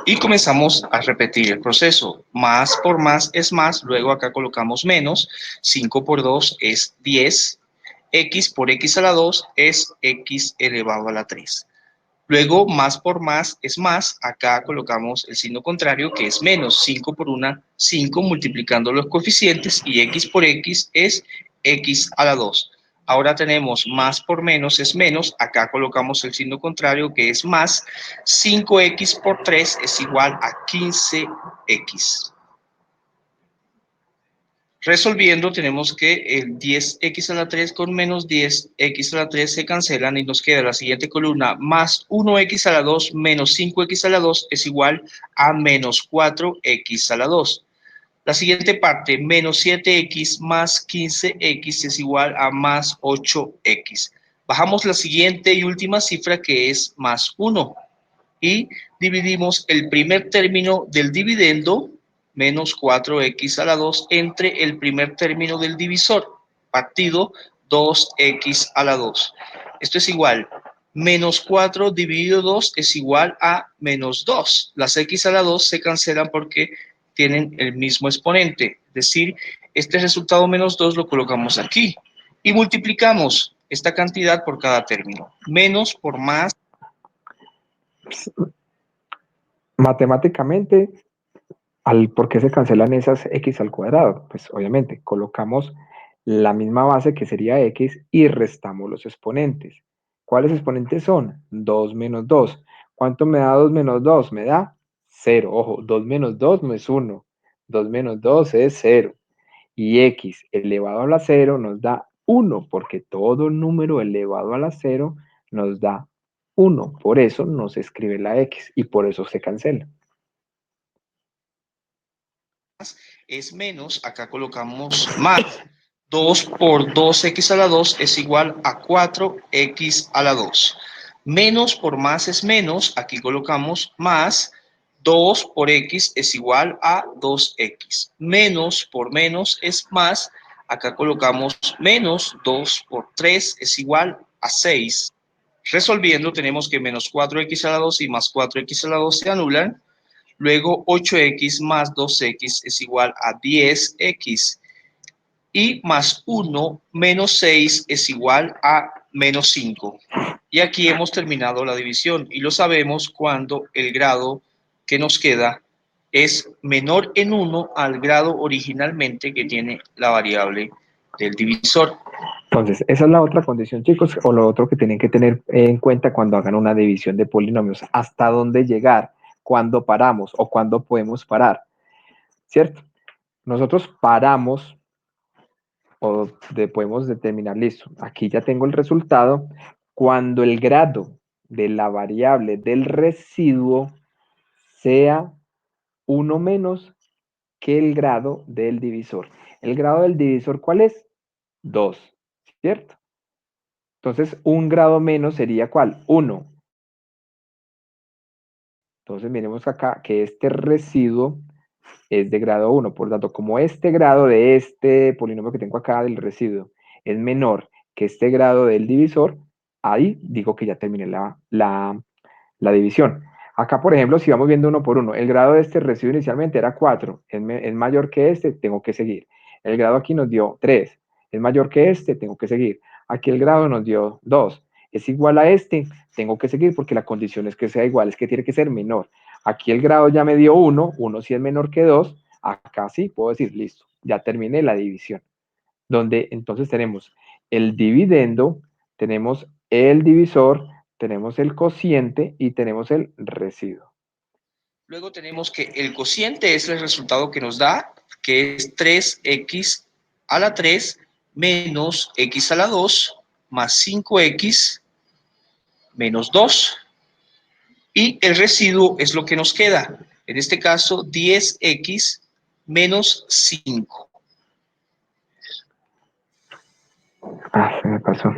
Y comenzamos a repetir el proceso. Más por más es más, luego acá colocamos menos, 5 por 2 es 10, x por x a la 2 es x elevado a la 3. Luego, más por más es más, acá colocamos el signo contrario que es menos, 5 por 1, 5 multiplicando los coeficientes y x por x es x a la 2. Ahora tenemos más por menos es menos, acá colocamos el signo contrario que es más, 5x por 3 es igual a 15x. Resolviendo, tenemos que el 10x a la 3 con menos 10x a la 3 se cancelan y nos queda la siguiente columna, más 1x a la 2 menos 5x a la 2 es igual a menos 4x a la 2. La siguiente parte, menos 7x más 15x es igual a más 8x. Bajamos la siguiente y última cifra que es más 1 y dividimos el primer término del dividendo menos 4x a la 2 entre el primer término del divisor, partido 2x a la 2. Esto es igual, menos 4 dividido 2 es igual a menos 2. Las x a la 2 se cancelan porque tienen el mismo exponente. Es decir, este resultado menos 2 lo colocamos aquí y multiplicamos esta cantidad por cada término. Menos por más. Matemáticamente, ¿por qué se cancelan esas x al cuadrado? Pues obviamente colocamos la misma base que sería x y restamos los exponentes. ¿Cuáles exponentes son? 2 menos 2. ¿Cuánto me da 2 menos 2? Me da 0. Ojo, 2 menos 2 no es 1. 2 menos 2 es 0. Y x elevado a la 0 nos da 1, porque todo número elevado a la 0 nos da 1. Por eso no se escribe la x y por eso se cancela. Es menos, acá colocamos más. 2 por 2x a la 2 es igual a 4x a la 2. Menos por más es menos, aquí colocamos más. 2 por x es igual a 2x. Menos por menos es más, acá colocamos menos. 2 por 3 es igual a 6. Resolviendo tenemos que menos 4x a la 2 y más 4x a la 2 se anulan. Luego 8x más 2x es igual a 10x. Y más 1 menos 6 es igual a menos 5. Y aquí hemos terminado la división y lo sabemos cuando el grado que nos queda es menor en 1 al grado originalmente que tiene la variable del divisor. Entonces, esa es la otra condición, chicos, o lo otro que tienen que tener en cuenta cuando hagan una división de polinomios. ¿Hasta dónde llegar? ¿Cuándo paramos? ¿O cuándo podemos parar? ¿Cierto? Nosotros paramos podemos determinar, listo, aquí ya tengo el resultado, cuando el grado de la variable del residuo sea 1 menos que el grado del divisor. ¿El grado del divisor cuál es? 2, ¿cierto? Entonces, un grado menos sería ¿cuál? 1. Entonces, miremos acá que este residuo es de grado 1. Por tanto, como este grado de este polinomio que tengo acá del residuo es menor que este grado del divisor, ahí digo que ya terminé la división. Acá, por ejemplo, si vamos viendo uno por uno, el grado de este residuo inicialmente era 4, es mayor que este, tengo que seguir. El grado aquí nos dio 3, es mayor que este, tengo que seguir. Aquí el grado nos dio 2, es igual a este, tengo que seguir porque la condición es que sea igual, es que tiene que ser menor. Aquí el grado ya me dio 1, 1 si es menor que 2, acá sí puedo decir, listo, ya terminé la división. Donde entonces tenemos el dividendo, tenemos el divisor, tenemos el cociente y tenemos el residuo. Luego tenemos que el cociente es el resultado que nos da, que es 3x a la 3 menos x a la 2 más 5x menos 2. Y el residuo es lo que nos queda. En este caso, 10x menos 5. Ah, se me pasó.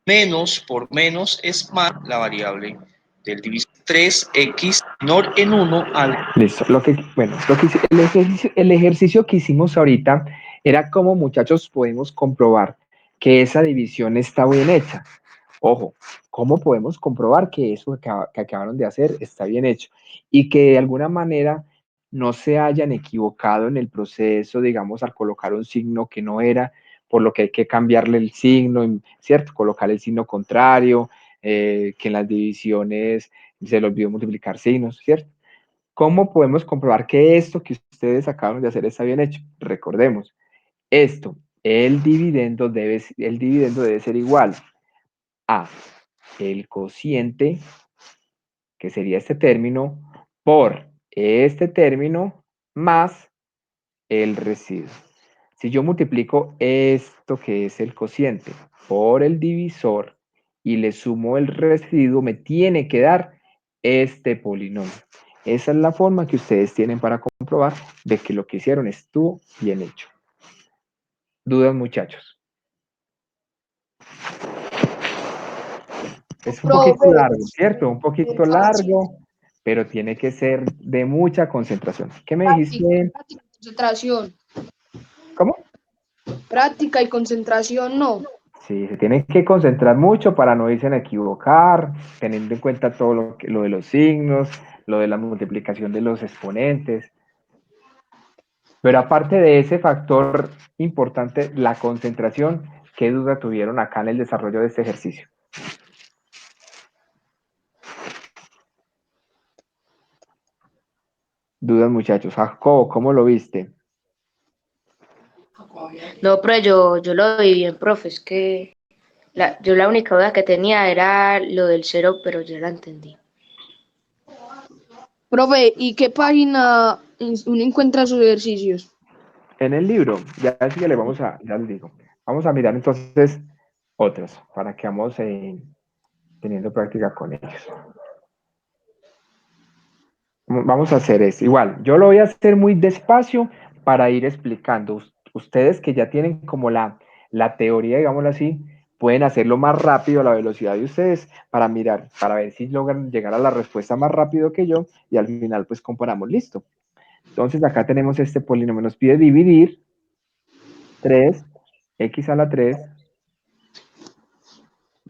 Menos por menos es más la variable del divisor. 3x menor en 1 al... Listo. El ejercicio que hicimos ahorita era cómo, muchachos, podemos comprobar que esa división está bien hecha. Ojo, ¿cómo podemos comprobar que eso que acabaron de hacer está bien hecho? Y que de alguna manera no se hayan equivocado en el proceso, digamos, al colocar un signo que no era, por lo que hay que cambiarle el signo, ¿cierto? Colocar el signo contrario, que en las divisiones se le olvidó multiplicar signos, ¿cierto? ¿Cómo podemos comprobar que esto que ustedes acaban de hacer está bien hecho? Recordemos, esto, el dividendo debe ser igual a el cociente, que sería este término, por este término más el residuo. Si yo multiplico esto que es el cociente por el divisor y le sumo el residuo, me tiene que dar este polinomio. Esa es la forma que ustedes tienen para comprobar de que lo que hicieron estuvo bien hecho. ¿Dudas, muchachos? Es un poquito Profe, largo, ¿cierto? Un poquito largo, pero tiene que ser de mucha concentración. ¿Qué me dijiste? práctica y concentración. ¿Cómo? Práctica y concentración, no. Sí, se tienen que concentrar mucho para no irse a equivocar, teniendo en cuenta todo lo de los signos, lo de la multiplicación de los exponentes. Pero aparte de ese factor importante, la concentración, ¿qué duda tuvieron acá en el desarrollo de este ejercicio? Dudas, muchachos. Jacobo, ¿cómo lo viste? No, pero yo lo vi bien, profe. Es que yo la única duda que tenía era lo del cero, pero ya la entendí. Profe, ¿y qué página uno encuentra sus ejercicios? En el libro, ya le vamos ya les digo, vamos a mirar entonces otros para que vamos teniendo práctica con ellos. Vamos a hacer esto. Igual, yo lo voy a hacer muy despacio para ir explicando. Ustedes que ya tienen como la teoría, digámoslo así, pueden hacerlo más rápido a la velocidad de ustedes para mirar, para ver si logran llegar a la respuesta más rápido que yo y al final pues comparamos. Listo. Entonces acá tenemos este polinomio. Nos pide dividir 3x a la 3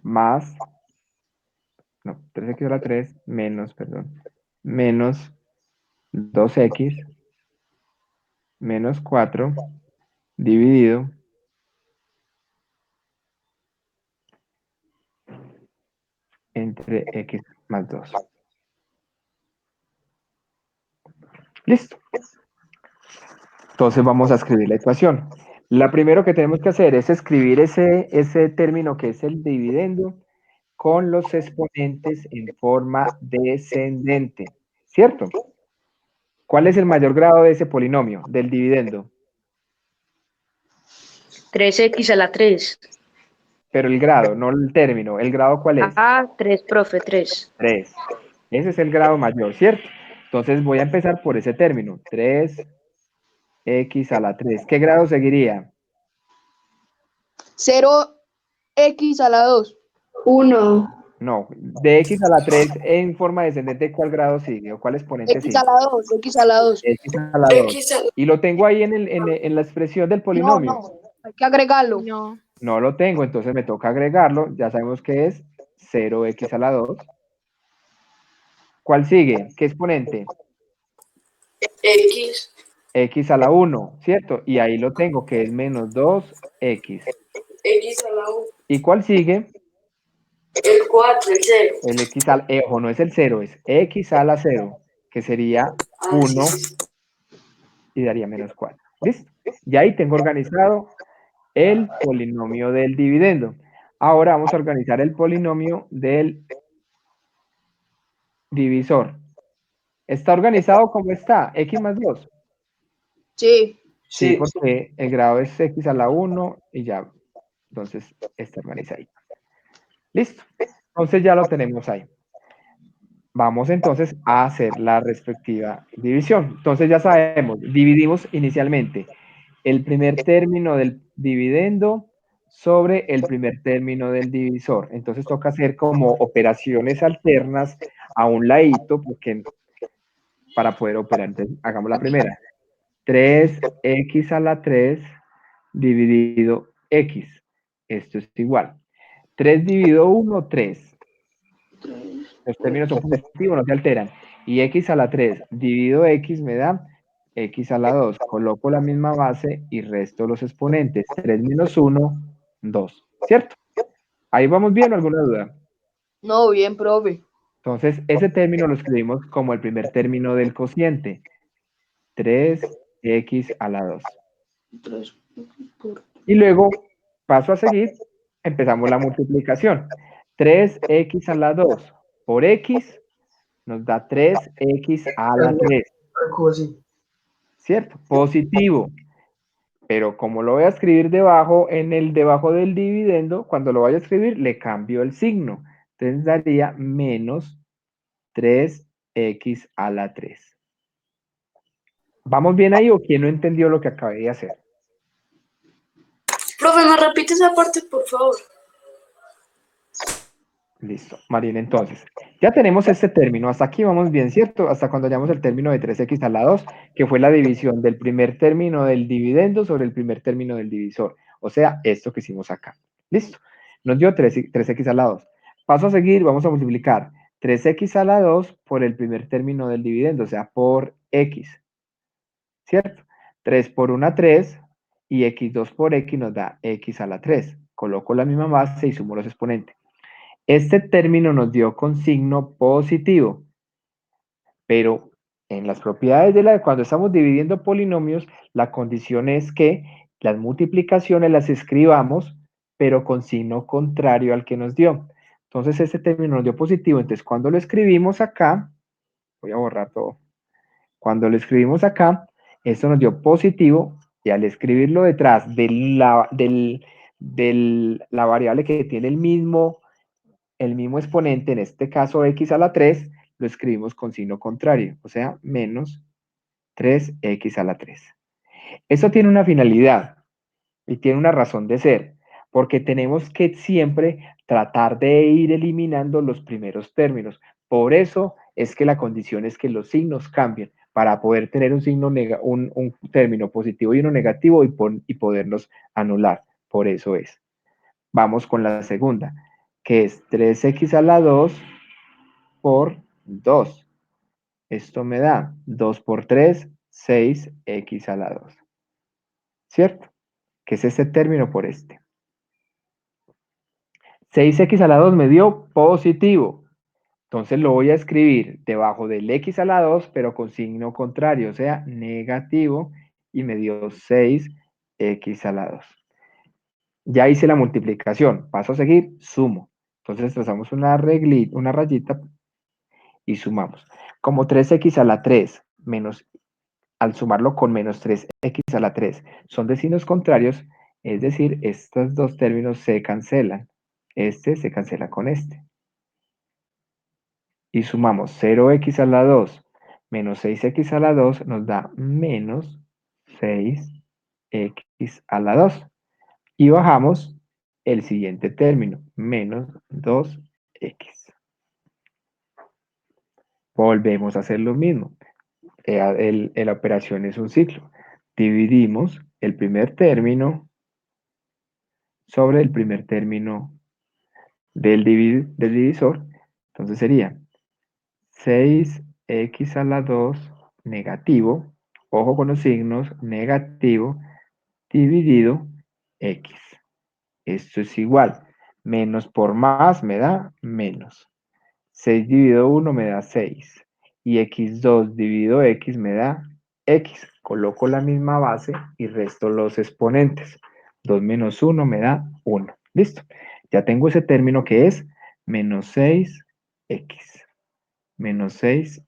más, no, 3x a la 3 menos, perdón, menos 2x menos 4 dividido entre x más 2. Listo. Entonces vamos a escribir la ecuación. La primero que tenemos que hacer es escribir ese término que es el dividendo con los exponentes en forma descendente, ¿cierto? ¿Cuál es el mayor grado de ese polinomio, del dividendo? 3x a la 3. pero el grado, no el término. ¿El grado cuál es? Ah, 3, profe, 3. 3. Ese es el grado mayor, ¿cierto? Entonces voy a empezar por ese término. 3x a la 3. ¿Qué grado seguiría? 0x a la 2. 1. No, de x a la 3 en forma descendente, ¿cuál grado sigue? ¿O cuál exponente X a sigue? la 2. X a la 2. X a la 2. X a la... Y lo tengo ahí en la expresión del No, polinomio. no. Hay que agregarlo. No. No lo tengo, entonces me toca agregarlo. Ya sabemos que es 0x a la 2. ¿Cuál sigue? ¿Qué exponente? X. X a la 1, ¿cierto? Y ahí lo tengo, que es menos 2x. X a la 1. ¿Y cuál sigue? El 4, el 0. El x a la... ojo, no es el 0, es x a la 0, que sería Ah, 1 sí. y daría menos 4. ¿Listo? Y ahí tengo organizado el polinomio del dividendo. Ahora vamos a organizar el polinomio del divisor. ¿Está organizado como está? X más 2. Sí. Sí, porque el grado es x a la 1 y ya. Entonces, está organizadito. Listo. Entonces ya lo tenemos ahí. Vamos entonces a hacer la respectiva división. Entonces ya sabemos, dividimos inicialmente el primer término del dividendo sobre el primer término del divisor. Entonces toca hacer como operaciones alternas a un ladito, porque para poder operar. Entonces hagamos la primera. 3x a la 3 dividido x. Esto es igual. 3 dividido 1, 3. Los términos son positivos, no se alteran. Y x a la 3 dividido x me da x a la 2. Coloco la misma base y resto los exponentes. 3 menos 1, 2. ¿Cierto? ¿Ahí vamos bien o alguna duda? No, bien, profe. Entonces, ese término lo escribimos como el primer término del cociente. 3x a la 2. 3 por... Y luego, paso a seguir, empezamos la multiplicación. 3x a la 2 por x nos da 3x a la 3. ¿Cierto? Positivo. Pero como lo voy a escribir debajo, debajo del dividendo, cuando lo vaya a escribir, le cambio el signo. Entonces daría menos 3x a la 3. ¿Vamos bien ahí o quién no entendió lo que acabé de hacer? Profe, ¿me repite esa parte, por favor? Listo, Marina, entonces, ya tenemos este término, hasta aquí vamos bien, ¿cierto? Hasta cuando hayamos el término de 3x a la 2, que fue la división del primer término del dividendo sobre el primer término del divisor, o sea, esto que hicimos acá. Listo, nos dio 3x a la 2. Paso a seguir, vamos a multiplicar 3x a la 2 por el primer término del dividendo, o sea, por x, ¿cierto? 3 por 1, 3, y x2 por x nos da x a la 3. Coloco la misma base y sumo los exponentes. Este término nos dio con signo positivo, pero en las propiedades cuando estamos dividiendo polinomios, la condición es que las multiplicaciones las escribamos, pero con signo contrario al que nos dio. Entonces, este término nos dio positivo, entonces cuando lo escribimos acá, voy a borrar todo, cuando lo escribimos acá, esto nos dio positivo, y al escribirlo detrás de la variable que tiene el mismo exponente, en este caso x a la 3, lo escribimos con signo contrario, o sea, menos 3x a la 3. Eso tiene una finalidad y tiene una razón de ser, porque tenemos que siempre tratar de ir eliminando los primeros términos. Por eso es que la condición es que los signos cambien, para poder tener un signo un término positivo y uno negativo y poderlos anular. Por eso es. Vamos con la segunda, que es 3x a la 2 por 2. Esto me da 2 por 3, 6x a la 2. ¿Cierto? Que es este término por este. 6x a la 2 me dio positivo. Entonces lo voy a escribir debajo del x a la 2, pero con signo contrario, o sea, negativo, y me dio 6x a la 2. Ya hice la multiplicación. Paso a seguir, sumo. Entonces trazamos una rayita y sumamos. Como 3x a la 3 menos, al sumarlo con menos 3x a la 3 son de signos contrarios, Es decir, estos dos términos se cancelan. Este se cancela con este. Y sumamos 0x a la 2 menos 6x a la 2 nos da menos 6x a la 2. Y bajamos el siguiente término, menos 2x. Volvemos a hacer lo mismo. La operación es un ciclo. Dividimos el primer término sobre el primer término del divisor. Entonces sería 6x a la 2 negativo, ojo con los signos, negativo, dividido x. Esto es igual. Menos por más me da menos. 6 dividido 1 me da 6. Y x2 dividido x me da x. Coloco la misma base y resto los exponentes. 2 menos 1 me da 1. Listo. Ya tengo ese término que es menos 6x. Menos 6x.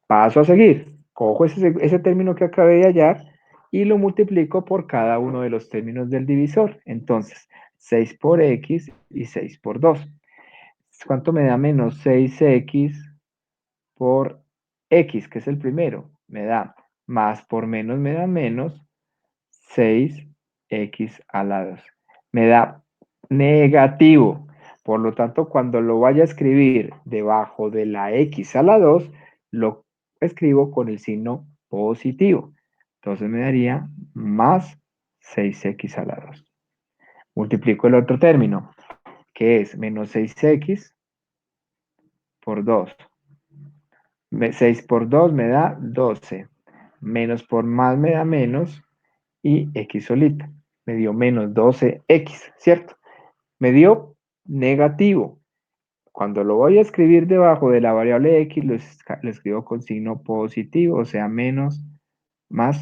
Paso a seguir. Cojo ese término que acabé de hallar y lo multiplico por cada uno de los términos del divisor. Entonces, 6 por x y 6 por 2. ¿Cuánto me da menos 6x por x, que es el primero? Me da más por menos, me da menos 6x a la 2. Me da negativo. Por lo tanto, cuando lo vaya a escribir debajo de la x a la 2, lo escribo con el signo positivo. Entonces me daría más 6x a la 2. Multiplico el otro término, que es menos 6x por 2. 6 por 2 me da 12. Menos por más me da menos. Y x solita. Me dio menos 12x, ¿cierto? Me dio negativo. Cuando lo voy a escribir debajo de la variable x, lo escribo con signo positivo, o sea, más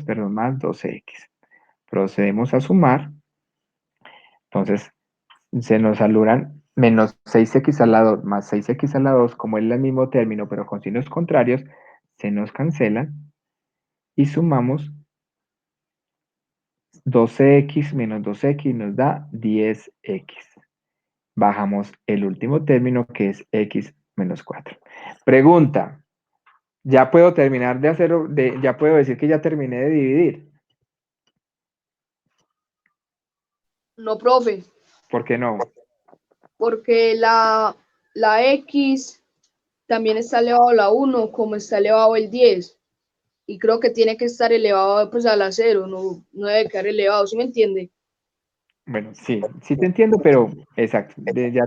12x. Procedemos a sumar. Entonces, se nos anulan menos 6x a la 2 más 6x a la 2, como es el mismo término, pero con signos contrarios, se nos cancelan y sumamos 12x menos 2x nos da 10x. Bajamos el último término que es x menos 4. Pregunta, ¿ya puedo terminar de hacer, ya puedo decir que ya terminé de dividir? No, profe, ¿Por qué no? porque la X también está elevado a la 1 como está elevado el 10. Y creo que tiene que estar elevado pues a la 0, no debe quedar elevado, ¿sí me entiende? Bueno, sí te entiendo, pero exacto, ya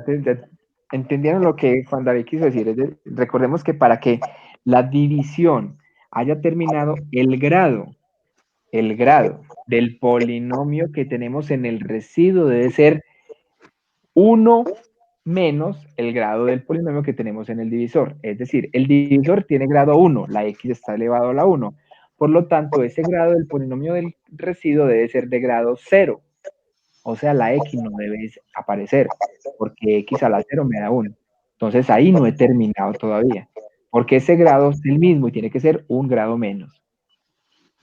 entendieron lo que Juan David quiso decir. Recordemos que para que la división haya terminado, el grado del polinomio que tenemos en el residuo debe ser 1 menos el grado del polinomio que tenemos en el divisor. Es decir, el divisor tiene grado 1, la x está elevado a la 1. Por lo tanto, ese grado del polinomio del residuo debe ser de grado 0. O sea, la x no debe aparecer, porque x a la 0 me da 1. Entonces, ahí no he terminado todavía, porque ese grado es el mismo y tiene que ser un grado menos.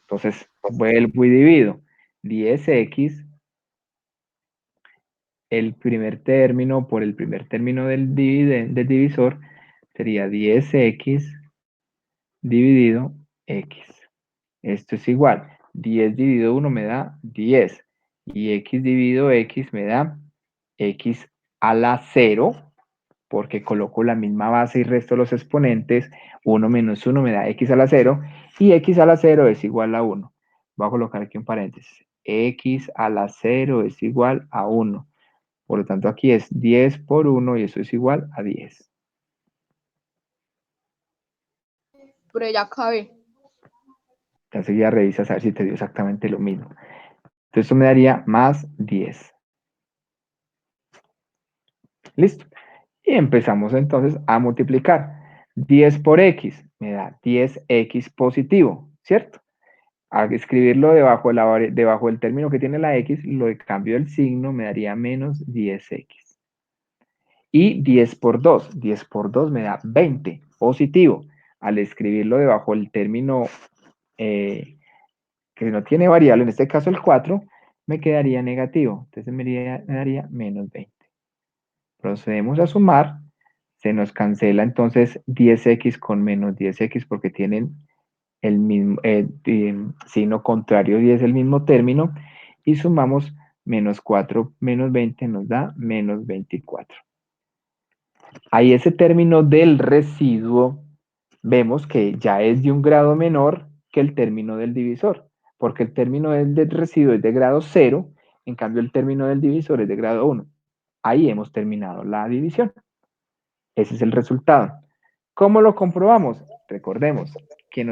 Entonces, vuelvo y divido. 10x, el primer término por el primer término del divisor, sería 10x dividido x. Esto es igual. 10 dividido 1 me da 10. Y x dividido x me da x a la 0, porque coloco la misma base y resto los exponentes. 1 menos 1 me da x a la 0. Y x a la 0 es igual a 1. Voy a colocar aquí un paréntesis. X a la 0 es igual a 1. Por lo tanto, aquí es 10 por 1 y eso es igual a 10. Pero ya acabé. Entonces ya revisas a ver si te dio exactamente lo mismo. Entonces esto me daría más 10. Listo. Y empezamos entonces a multiplicar. 10 por x me da 10x positivo, ¿cierto? Al escribirlo debajo del término que tiene la x, lo cambio el signo, me daría menos 10x. Y 10 por 2 me da 20, positivo. Al escribirlo debajo del término que no tiene variable, en este caso el 4, me quedaría negativo. Entonces me daría menos 20. Procedemos a sumar. Se nos cancela entonces 10x con menos 10x porque tienen el mismo signo contrario y es el mismo término. Y sumamos menos 4 menos 20 nos da menos 24. Ahí ese término del residuo vemos que ya es de un grado menor que el término del divisor, porque el término del residuo es de grado 0, en cambio el término del divisor es de grado 1. Ahí hemos terminado la división. Ese es el resultado. ¿Cómo lo comprobamos? Recordemos que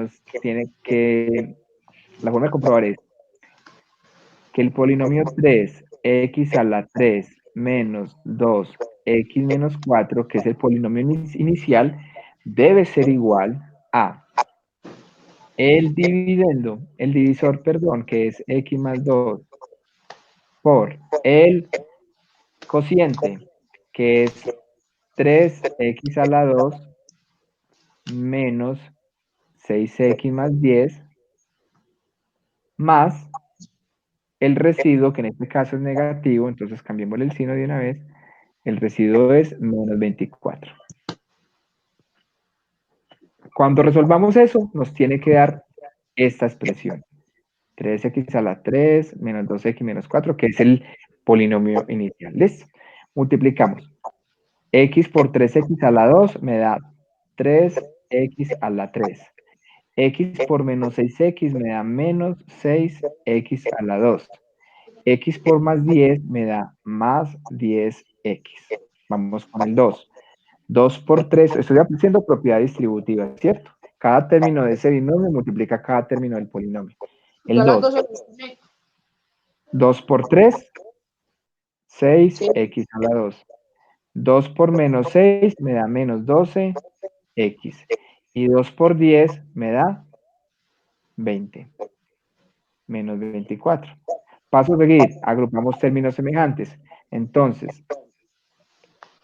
la forma de comprobar es que el polinomio 3x a la 3 menos 2x menos 4, que es el polinomio inicial, debe ser igual a el divisor, perdón, que es x más 2, por el cociente, que es 3x a la 2 menos 6x más 10, más el residuo, que en este caso es negativo, entonces cambiémosle el signo de una vez, el residuo es menos 24. Cuando resolvamos eso, nos tiene que dar esta expresión. 3x a la 3 menos 2x menos 4, que es el polinomio inicial. ¿Listo? Multiplicamos. X por 3x a la 2 me da 3x a la 3. X por menos 6x me da menos 6x a la 2. X por más 10 me da más 10x. Vamos con el 2. 2 por 3, estoy haciendo propiedad distributiva, ¿cierto? Cada término de ese binomio multiplica cada término del polinomio. El 2. 2 por 3, 6x a la 2. 2 por menos 6 me da menos 12x. Y 2 por 10 me da 20. Menos 24. Paso a seguir, agrupamos términos semejantes. Entonces,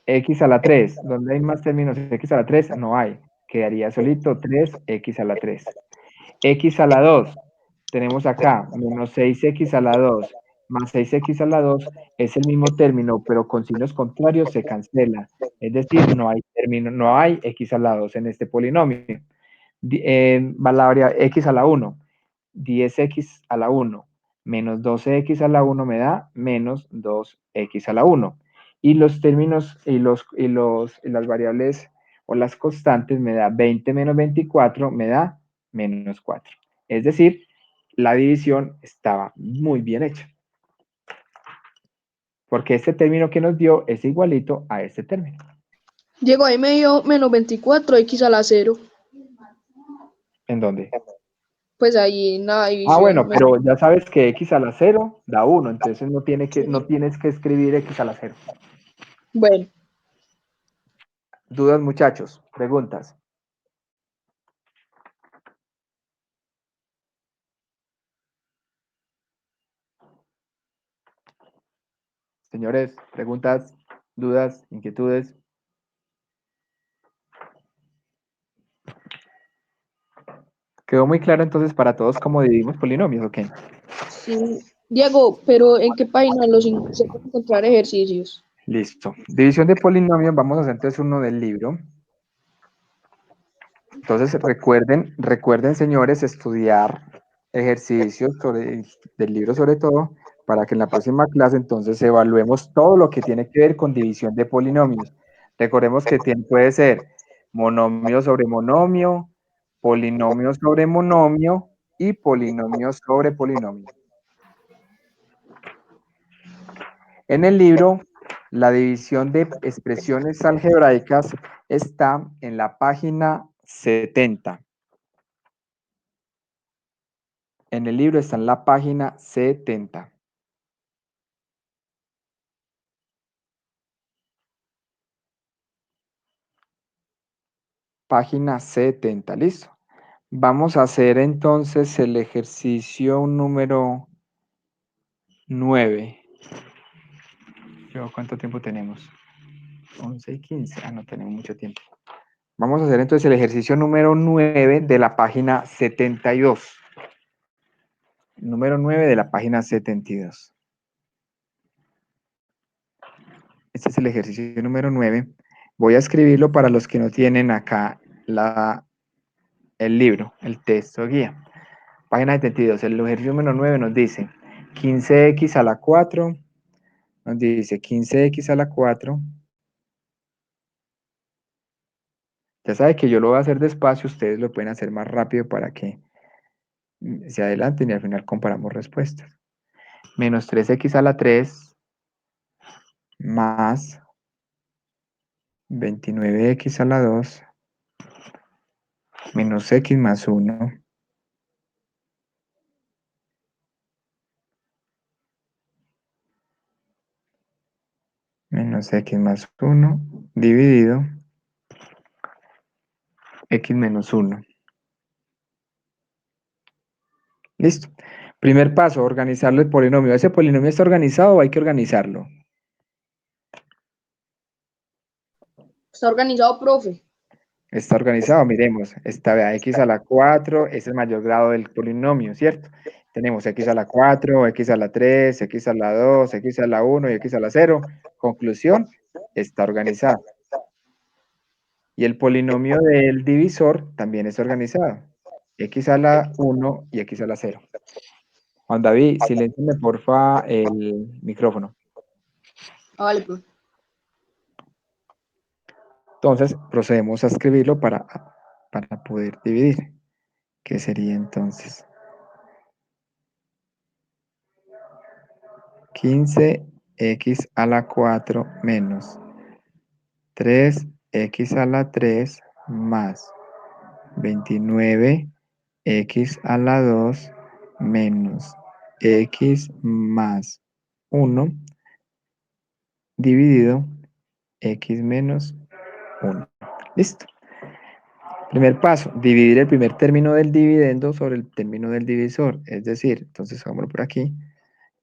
x a la 3, ¿dónde hay más términos x a la 3? No hay. Quedaría solito 3x a la 3. X a la 2, tenemos acá menos 6x a la 2 más 6x a la 2 es el mismo término, pero con signos contrarios se cancela. Es decir, no hay término, no hay x a la 2 en este polinomio. Va la variable x a la 1, 10x a la 1 menos 12x a la 1 me da menos 2x a la 1. Y los términos y las variables o las constantes me da 20 menos 24 me da menos 4. Es decir, la división estaba muy bien hecha. Porque este término que nos dio es igualito a este término. Diego, ahí me dio menos 24x a la 0. ¿En dónde? Pues ahí en la división. Bueno, pero ya sabes que x a la 0 da 1, entonces no tienes que escribir x a la 0. Bueno. ¿Dudas, muchachos? ¿Preguntas? Señores, preguntas, dudas, inquietudes. ¿Quedó muy claro entonces para todos cómo dividimos polinomios o qué? Sí. Diego, pero ¿en qué página se pueden encontrar ejercicios? Listo. División de polinomios, vamos a hacer entonces uno del libro. Entonces recuerden señores, estudiar ejercicios del libro sobre todo, para que en la próxima clase entonces evaluemos todo lo que tiene que ver con división de polinomios. Recordemos que puede ser monomio sobre monomio, polinomio sobre monomio y polinomio sobre polinomio. En el libro, la división de expresiones algebraicas está en la página 70. En el libro está en la página 70. Página 70, listo. Vamos a hacer entonces el ejercicio número 9. ¿Cuánto tiempo tenemos? 11 y 15. No tenemos mucho tiempo. Vamos a hacer entonces el ejercicio número 9 de la página 72. Número 9 de la página 72. Este es el ejercicio número 9. Voy a escribirlo para los que no tienen acá el libro, el texto guía. Página 72. El ejercicio número 9 nos dice 15x a la 4. Nos dice 15x a la 4. Ya sabe que yo lo voy a hacer despacio, ustedes lo pueden hacer más rápido para que se adelanten y al final comparamos respuestas. Menos 3x a la 3 más 29x a la 2 menos x más 1 menos x más 1 dividido x menos 1. Listo. Primer paso, organizarlo el polinomio. ¿Ese polinomio está organizado o hay que organizarlo? Está organizado, profe. Está organizado, miremos. Esta vez x a la 4 es el mayor grado del polinomio, ¿cierto? Tenemos x a la 4, x a la 3, x a la 2, x a la 1 y x a la 0. Conclusión, está organizado. Y el polinomio del divisor también está organizado. X a la 1 y x a la 0. Juan David, silénciame porfa el micrófono. Vale, profe. Entonces, procedemos a escribirlo para poder dividir. ¿Qué sería entonces? 15x a la 4 menos 3x a la 3 más 29x a la 2 menos x más 1 dividido x menos 1. Listo. Primer paso, dividir el primer término del dividendo sobre el término del divisor. Es decir, entonces hagámoslo por aquí,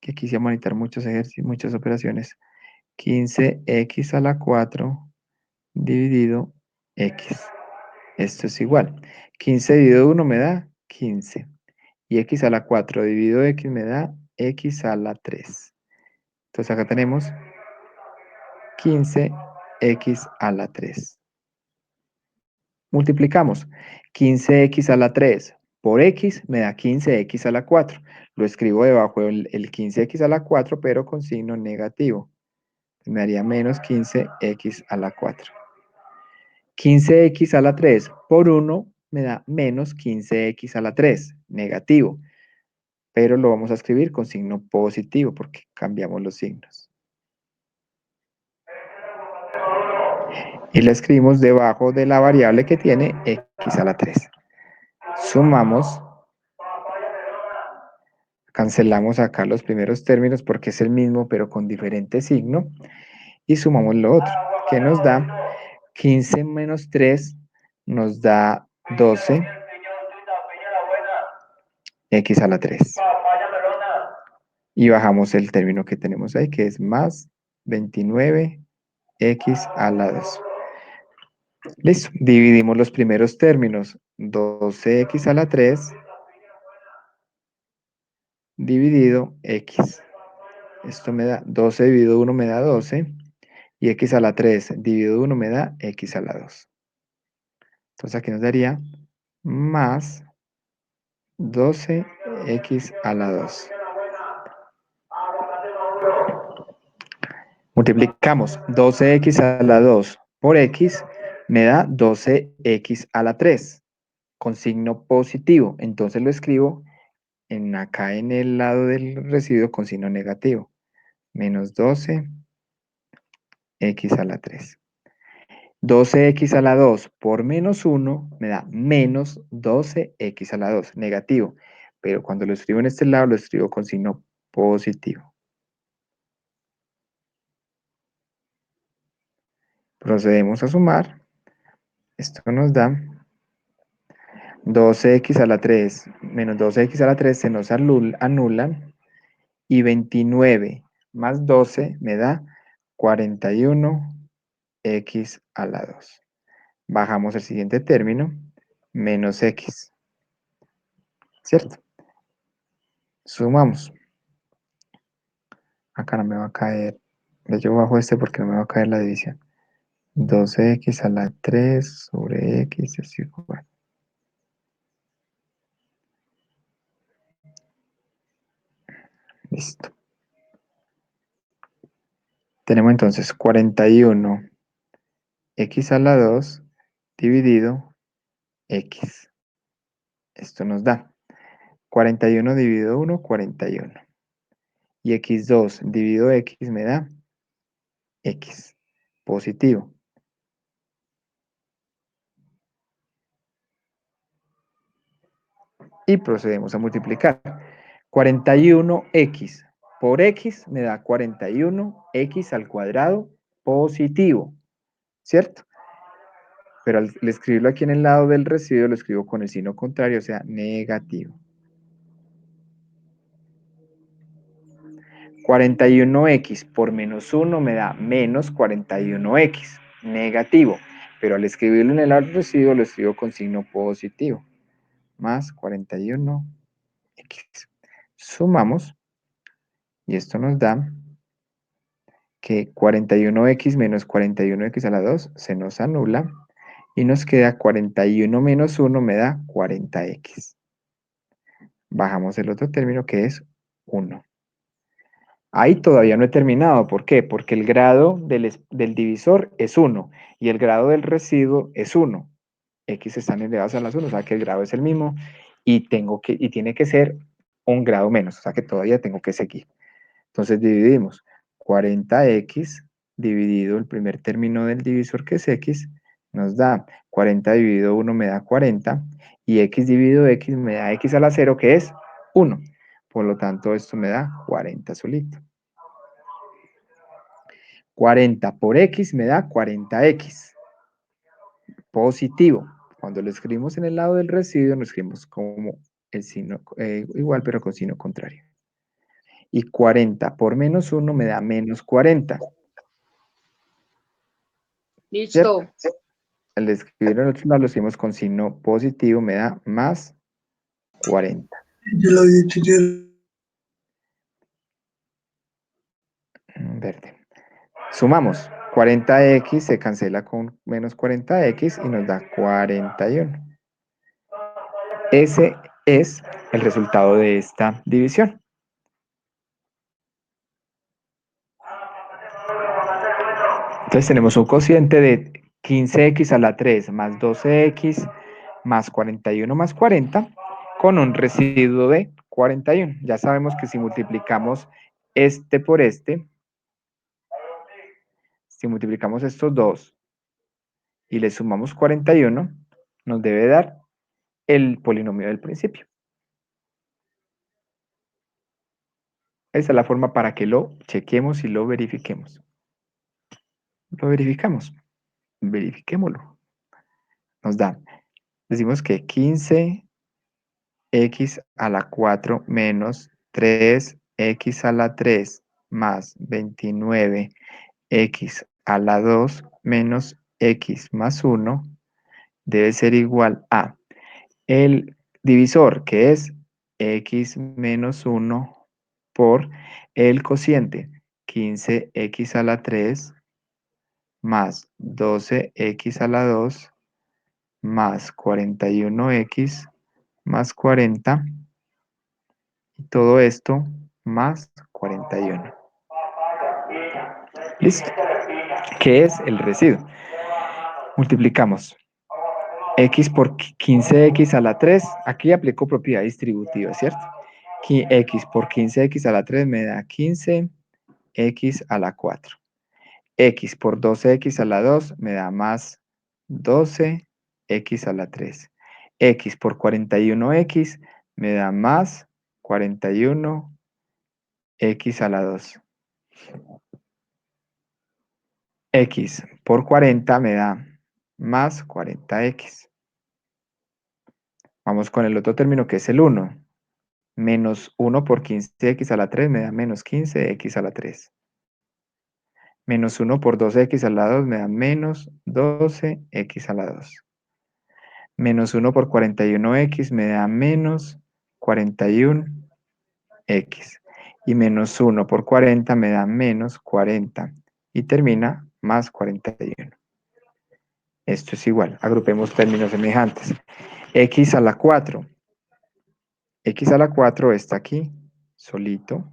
que aquí se van a necesitar muchos ejercicios, muchas operaciones. 15x a la 4 dividido x. Esto es igual. 15 dividido 1 me da 15. Y x a la 4 dividido x me da x a la 3. Entonces acá tenemos 15x a la 3. Multiplicamos 15x a la 3 por x me da 15x a la 4. Lo escribo debajo el 15x a la 4, pero con signo negativo. Me daría menos 15x a la 4. 15x a la 3 por 1 me da menos 15x a la 3, negativo. Pero lo vamos a escribir con signo positivo porque cambiamos los signos. Y la escribimos debajo de la variable que tiene x a la 3. Sumamos. Cancelamos acá los primeros términos porque es el mismo pero con diferente signo. Y sumamos lo otro, que nos da 15 menos 3 nos da 12 x a la 3. Y bajamos el término que tenemos ahí, que es más 29 x a la 2. Listo, dividimos los primeros términos. 12x a la 3 dividido x. Esto me da 12 dividido 1 me da 12. Y x a la 3 dividido 1 me da x a la 2. Entonces aquí nos daría más 12x a la 2. Multiplicamos 12x a la 2 por x, me da 12x a la 3, con signo positivo. Entonces lo escribo acá en el lado del residuo con signo negativo. Menos 12x a la 3. 12x a la 2 por menos 1 me da menos 12x a la 2, negativo. Pero cuando lo escribo en este lado, lo escribo con signo positivo. Procedemos a sumar. Esto nos da 12x a la 3 menos 12x a la 3 se nos anulan. Y 29 más 12 me da 41x a la 2. Bajamos el siguiente término, menos x. ¿Cierto? Sumamos. Acá no me va a caer Yo bajo este porque no me va a caer la división. 12x a la 3 sobre x es igual. Listo. Tenemos entonces 41 x a la 2 dividido x. Esto nos da 41 dividido 1, 41. Y x2 dividido x me da x positivo. Y procedemos a multiplicar. 41x por x me da 41x al cuadrado positivo, ¿cierto? Pero al escribirlo aquí en el lado del residuo lo escribo con el signo contrario, o sea, negativo. 41x por menos 1 me da menos 41x, negativo. Pero al escribirlo en el lado del residuo lo escribo con signo positivo. Más 41x. Sumamos y esto nos da que 41x menos 41x a la 2 se nos anula y nos queda 41 menos 1 me da 40x. Bajamos el otro término que es 1. Ahí todavía no he terminado. ¿Por qué? Porque el grado del divisor es 1 y el grado del residuo es 1. X están elevados a las 1, o sea que el grado es el mismo y tiene que ser un grado menos, o sea que todavía tengo que seguir. Entonces dividimos 40x dividido el primer término del divisor que es x, nos da 40 dividido 1 me da 40 y x dividido x me da x a la 0 que es 1. Por lo tanto esto me da 40 solito. 40 por x me da 40x. Positivo. Cuando lo escribimos en el lado del residuo, lo escribimos como el signo igual, pero con signo contrario. Y 40 por menos 1 me da menos 40. Listo. ¿Cierto? Al escribir en el otro lado lo escribimos con signo positivo, me da más 40. Yo lo había dicho yo. Verde. Sumamos. 40x se cancela con menos 40x y nos da 41. Ese es el resultado de esta división. Entonces tenemos un cociente de 15x a la 3 más 12x más 41 más 40 con un residuo de 41. Ya sabemos que si multiplicamos este por este, si multiplicamos estos dos y le sumamos 41, nos debe dar el polinomio del principio. Esa es la forma para que lo chequemos y lo verifiquemos. Lo verificamos. Verifiquémoslo. Nos da, decimos que 15x a la 4 menos 3x a la 3 más 29x a la 2 menos x más 1 debe ser igual a el divisor, que es x menos 1 por el cociente 15x a la 3 más 12x a la 2 más 41x más 40 y todo esto más 41. ¿Listo? ¿Qué es el residuo? Multiplicamos x por 15x a la 3. Aquí aplico propiedad distributiva, ¿cierto? X por 15x a la 3 me da 15x a la 4. X por 12x a la 2 me da más 12x a la 3. X por 41x me da más 41x a la 2. X por 40 me da más 40x. Vamos con el otro término que es el 1. Menos 1 por 15x a la 3 me da menos 15x a la 3. Menos 1 por 12x a la 2 me da menos 12x a la 2. Menos 1 por 41x me da menos 41x. y menos 1 por 40 me da menos 40 y termina más 41. Esto es igual, agrupemos términos semejantes. X a la 4. X a la 4 está aquí, solito,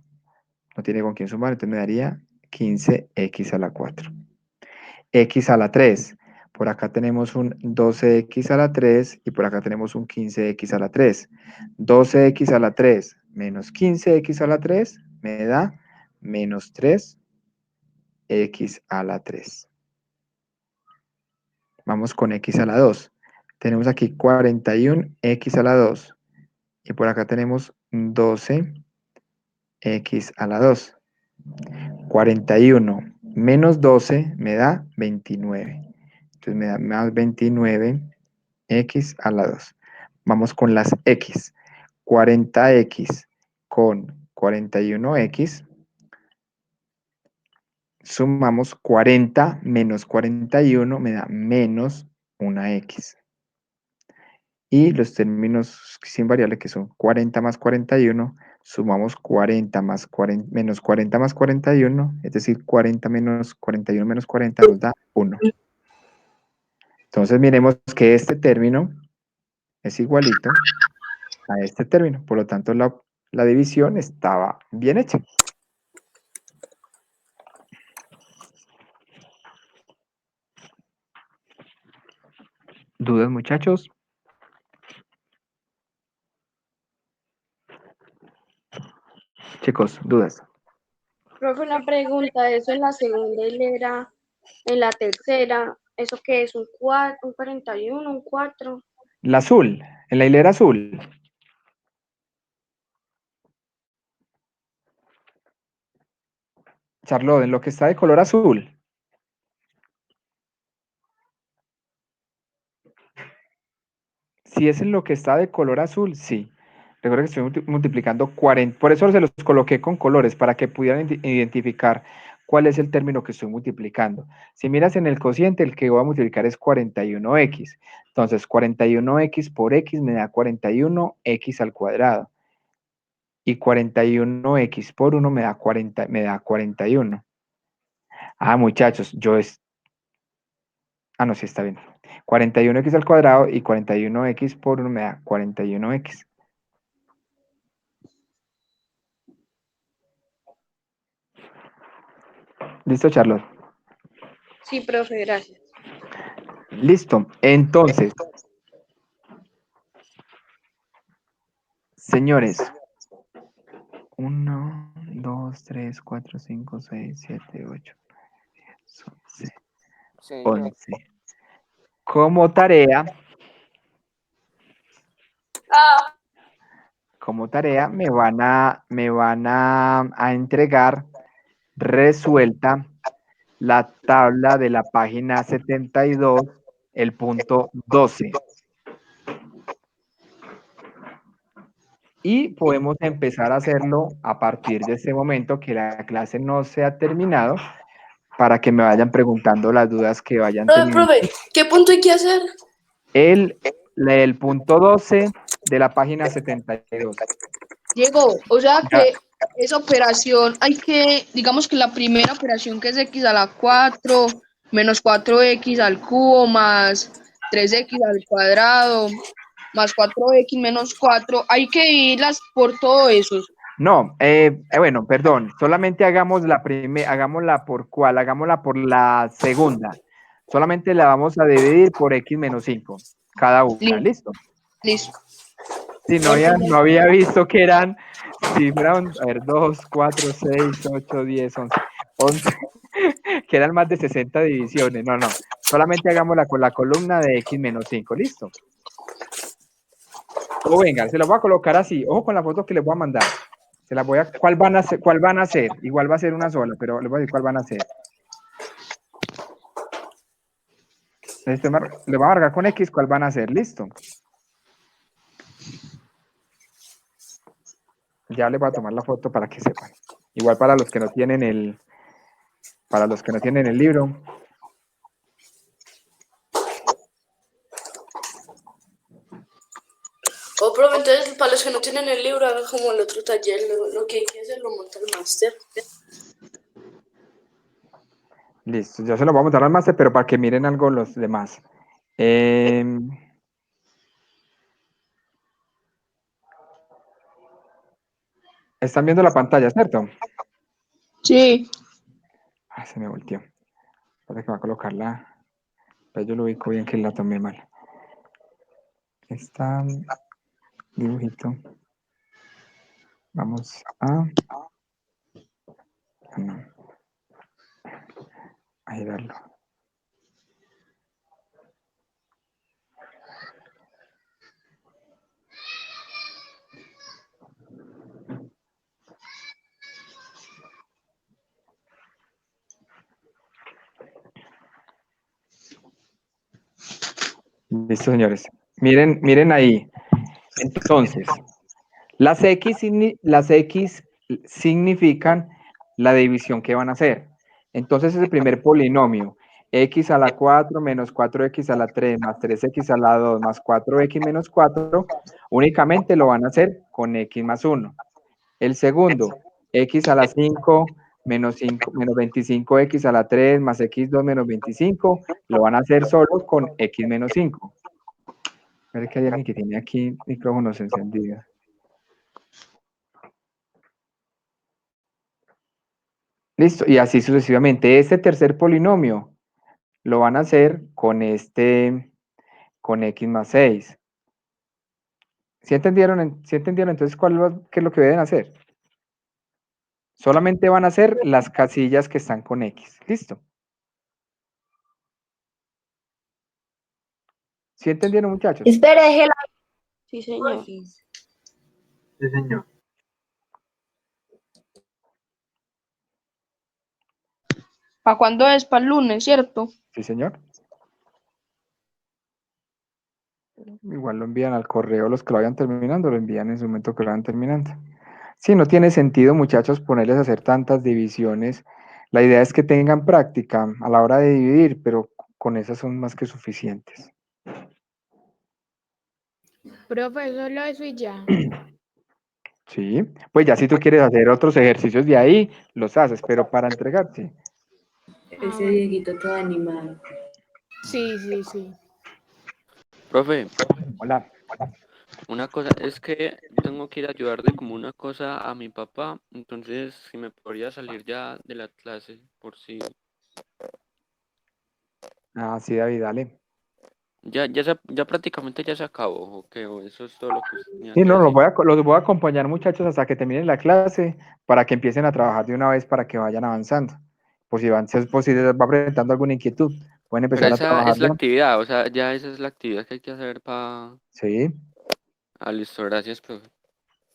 no tiene con quién sumar, entonces me daría 15x a la 4. X a la 3. Por acá tenemos un 12x a la 3 y por acá tenemos un 15x a la 3. 12x a la 3 menos 15x a la 3 me da menos 3x a la 3. Vamos con x a la 2. Tenemos aquí 41x a la 2 y por acá tenemos 12x a la 2. 41 menos 12 me da 29. Entonces me da más 29x a la 2. Vamos con las x. 40x con 41x. Sumamos 40 menos 41 me da menos una x. Y los términos sin variable que son 40 más 41, sumamos 40 más 40, menos 40 más 41, es decir, 40 menos 41 menos 40 nos da 1. Entonces miremos que este término es igualito a este término, por lo tanto la división estaba bien hecha. ¿Dudas, muchachos? Chicos, ¿dudas? Profe, una pregunta, eso en la segunda hilera, en la tercera, ¿eso qué es? ¿Un 4, un 41, un 4? La azul, en la hilera azul. Charlotte, en lo que está de color azul. Si es en lo que está de color azul, sí. Recuerda que estoy multiplicando 40. Por eso se los coloqué con colores, para que pudieran identificar cuál es el término que estoy multiplicando. Si miras en el cociente, el que voy a multiplicar es 41x. Entonces, 41x por x me da 41x al cuadrado. Y 41x por 1 me da 41. Ah, muchachos, no, sí está bien. 41x al cuadrado y 41x por 1 me da 41x. ¿Listo, Charlotte? Sí, profe, gracias. Listo. Entonces, señores, 1, 2, 3, 4, 5, 6, 7, 8, 10, 11, Señor, 11. Como tarea, me van a entregar resuelta la tabla de la página 72, el punto 12. Y podemos empezar a hacerlo a partir de ese momento que la clase no se ha terminado, para que me vayan preguntando las dudas que vayan teniendo. Profe, ¿qué punto hay que hacer? El punto 12 de la página 72. Diego, o sea Ya. que esa operación hay que, digamos que la primera operación que es x a la 4 menos 4x al cubo más 3x al cuadrado más 4x menos 4, hay que irlas por todo eso. No, bueno, perdón, solamente hagámosla por la segunda. Solamente la vamos a dividir por x menos 5, cada una, ¿listo? Listo. Sí, no había visto que eran, si fueran, a ver, 2, 4, 6, 8, 10, 11, que eran más de 60 divisiones. No, solamente hagámosla con la columna de x menos 5, ¿listo? O venga, se lo voy a colocar así, ojo con la foto que les voy a mandar. ¿Cuál van a hacer? Igual va a ser una sola, pero les voy a decir cuál van a hacer. Les voy a marcar con X cuál van a hacer, ¿listo? Ya les voy a tomar la foto para que sepan. Igual para los que no tienen el libro. O pero entonces, para los que no tienen el libro, hagan como el otro taller, lo que hay que hacer lo monta el máster. Listo, ya se lo voy a montar al máster, pero para que miren algo los demás. Están viendo la pantalla, ¿cierto? Sí. Ah, se me volteó. Para que va a colocarla. Pues yo lo ubico bien que la tomé mal. Está dibujito. Vamos a... no, a girarlo. Listo, señores. Miren ahí. Entonces, las X significan la división que van a hacer. Entonces, es el primer polinomio. X a la 4 menos 4x a la 3 más 3x a la 2 más 4x menos 4, únicamente lo van a hacer con x más 1. El segundo, x a la 5 menos 25x a la 3 más x2 menos 25, lo van a hacer solo con x menos 5. Parece que hay alguien que tiene aquí micrófonos encendidos. Listo, y así sucesivamente. Este tercer polinomio lo van a hacer con con x más 6. ¿Sí entendieron? ¿Sí entendieron? Entonces, ¿qué es lo que deben hacer? Solamente van a hacer las casillas que están con x. ¿Listo? ¿Sí entendieron, muchachos? Espera, déjela. Sí, señor. Sí, señor. ¿Para cuándo es? Para el lunes, ¿cierto? Sí, señor. Igual lo envían al correo los que lo vayan terminando, lo envían en su momento que lo vayan terminando. Sí, no tiene sentido, muchachos, ponerles a hacer tantas divisiones. La idea es que tengan práctica a la hora de dividir, pero con esas son más que suficientes. Profe, solo eso y ya. Sí, pues ya si tú quieres hacer otros ejercicios de ahí, los haces, pero para entregar, sí. Ese bueno. Dieguito todo animado. Sí, sí, sí. Profe, Hola. una cosa, es que tengo que ir a ayudarle como una cosa a mi papá, entonces si me podría salir ya de la clase, por si... Ah, sí, David, dale. Ya prácticamente ya se acabó, ¿o qué? ¿O eso es todo lo que usted tenía Sí, que no, decir? los voy a acompañar, muchachos, hasta que terminen la clase, para que empiecen a trabajar de una vez, para que vayan avanzando. Por si por si les va presentando alguna inquietud, pueden Pero empezar a esa trabajar es la ya. actividad, o sea, ya esa es la actividad que hay que hacer para... Sí. Ah, listo, gracias, profe.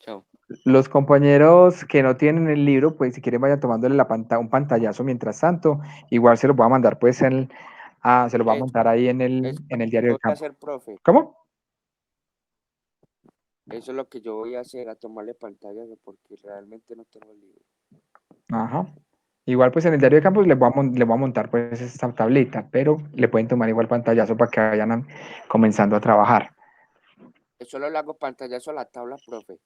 Chao. Los compañeros que no tienen el libro, pues si quieren vayan tomándole un pantallazo mientras tanto. Igual se los voy a mandar, pues, se los voy a montar ahí en Eso en es el lo que diario yo de voy a campo. hacer, profe. ¿Cómo? Eso es lo que yo voy a hacer, a tomarle pantallas, porque realmente no tengo el libro. Ajá. Igual, pues, en el diario de campo les voy a montar, pues, esta tablita, pero le pueden tomar igual pantallazo para que vayan comenzando a trabajar. Eso lo hago pantallazo a la tabla, profe.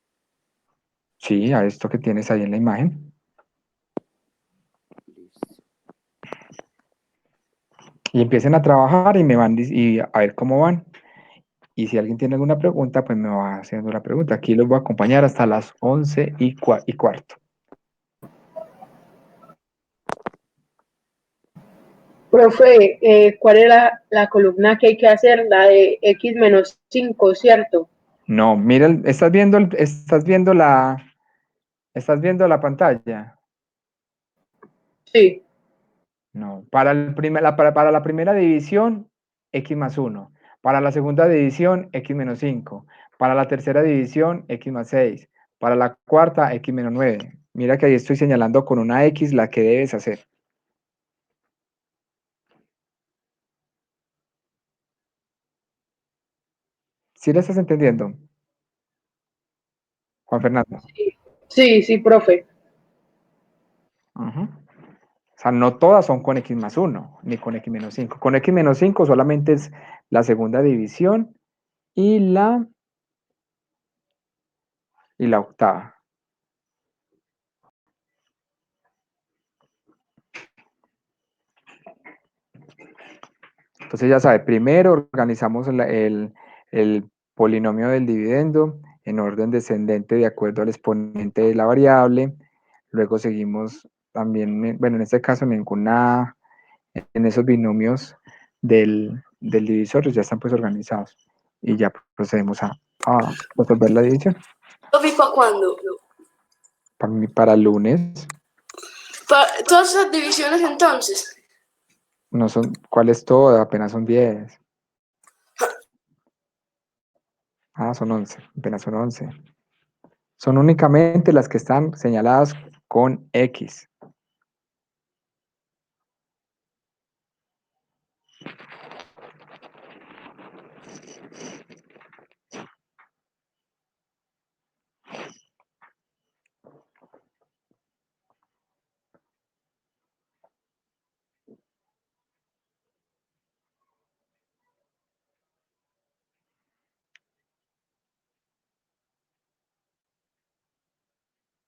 Sí, a esto que tienes ahí en la imagen. Listo. Y empiecen a trabajar y me van y a ver cómo van. Y si alguien tiene alguna pregunta, pues me va haciendo la pregunta. Aquí los voy a acompañar hasta las 11:15. Profe, ¿cuál es la columna que hay que hacer? La de x menos 5, ¿cierto? No, mira, estás viendo la pantalla. Sí. No, para la primera división, x más 1. Para la segunda división, x menos 5. Para la tercera división, x más 6. Para la cuarta, x menos 9. Mira que ahí estoy señalando con una x la que debes hacer. ¿Sí la estás entendiendo, Juan Fernando? Sí, sí, profe. Ujú. O sea, no todas son con x más 1, ni con x menos 5. Con x menos 5 solamente es la segunda división y y la octava. Entonces ya sabe, primero organizamos el polinomio del dividendo en orden descendente de acuerdo al exponente de la variable. Luego seguimos también, bueno, en este caso ninguna, en esos binomios del divisor ya están pues organizados. Y ya procedemos a resolver la división. ¿Profe, para cuándo? Para el lunes, Todas esas divisiones entonces. no son, ¿cuál es todo? Apenas son 10. Son 11, apenas son 11. Son únicamente las que están señaladas con X.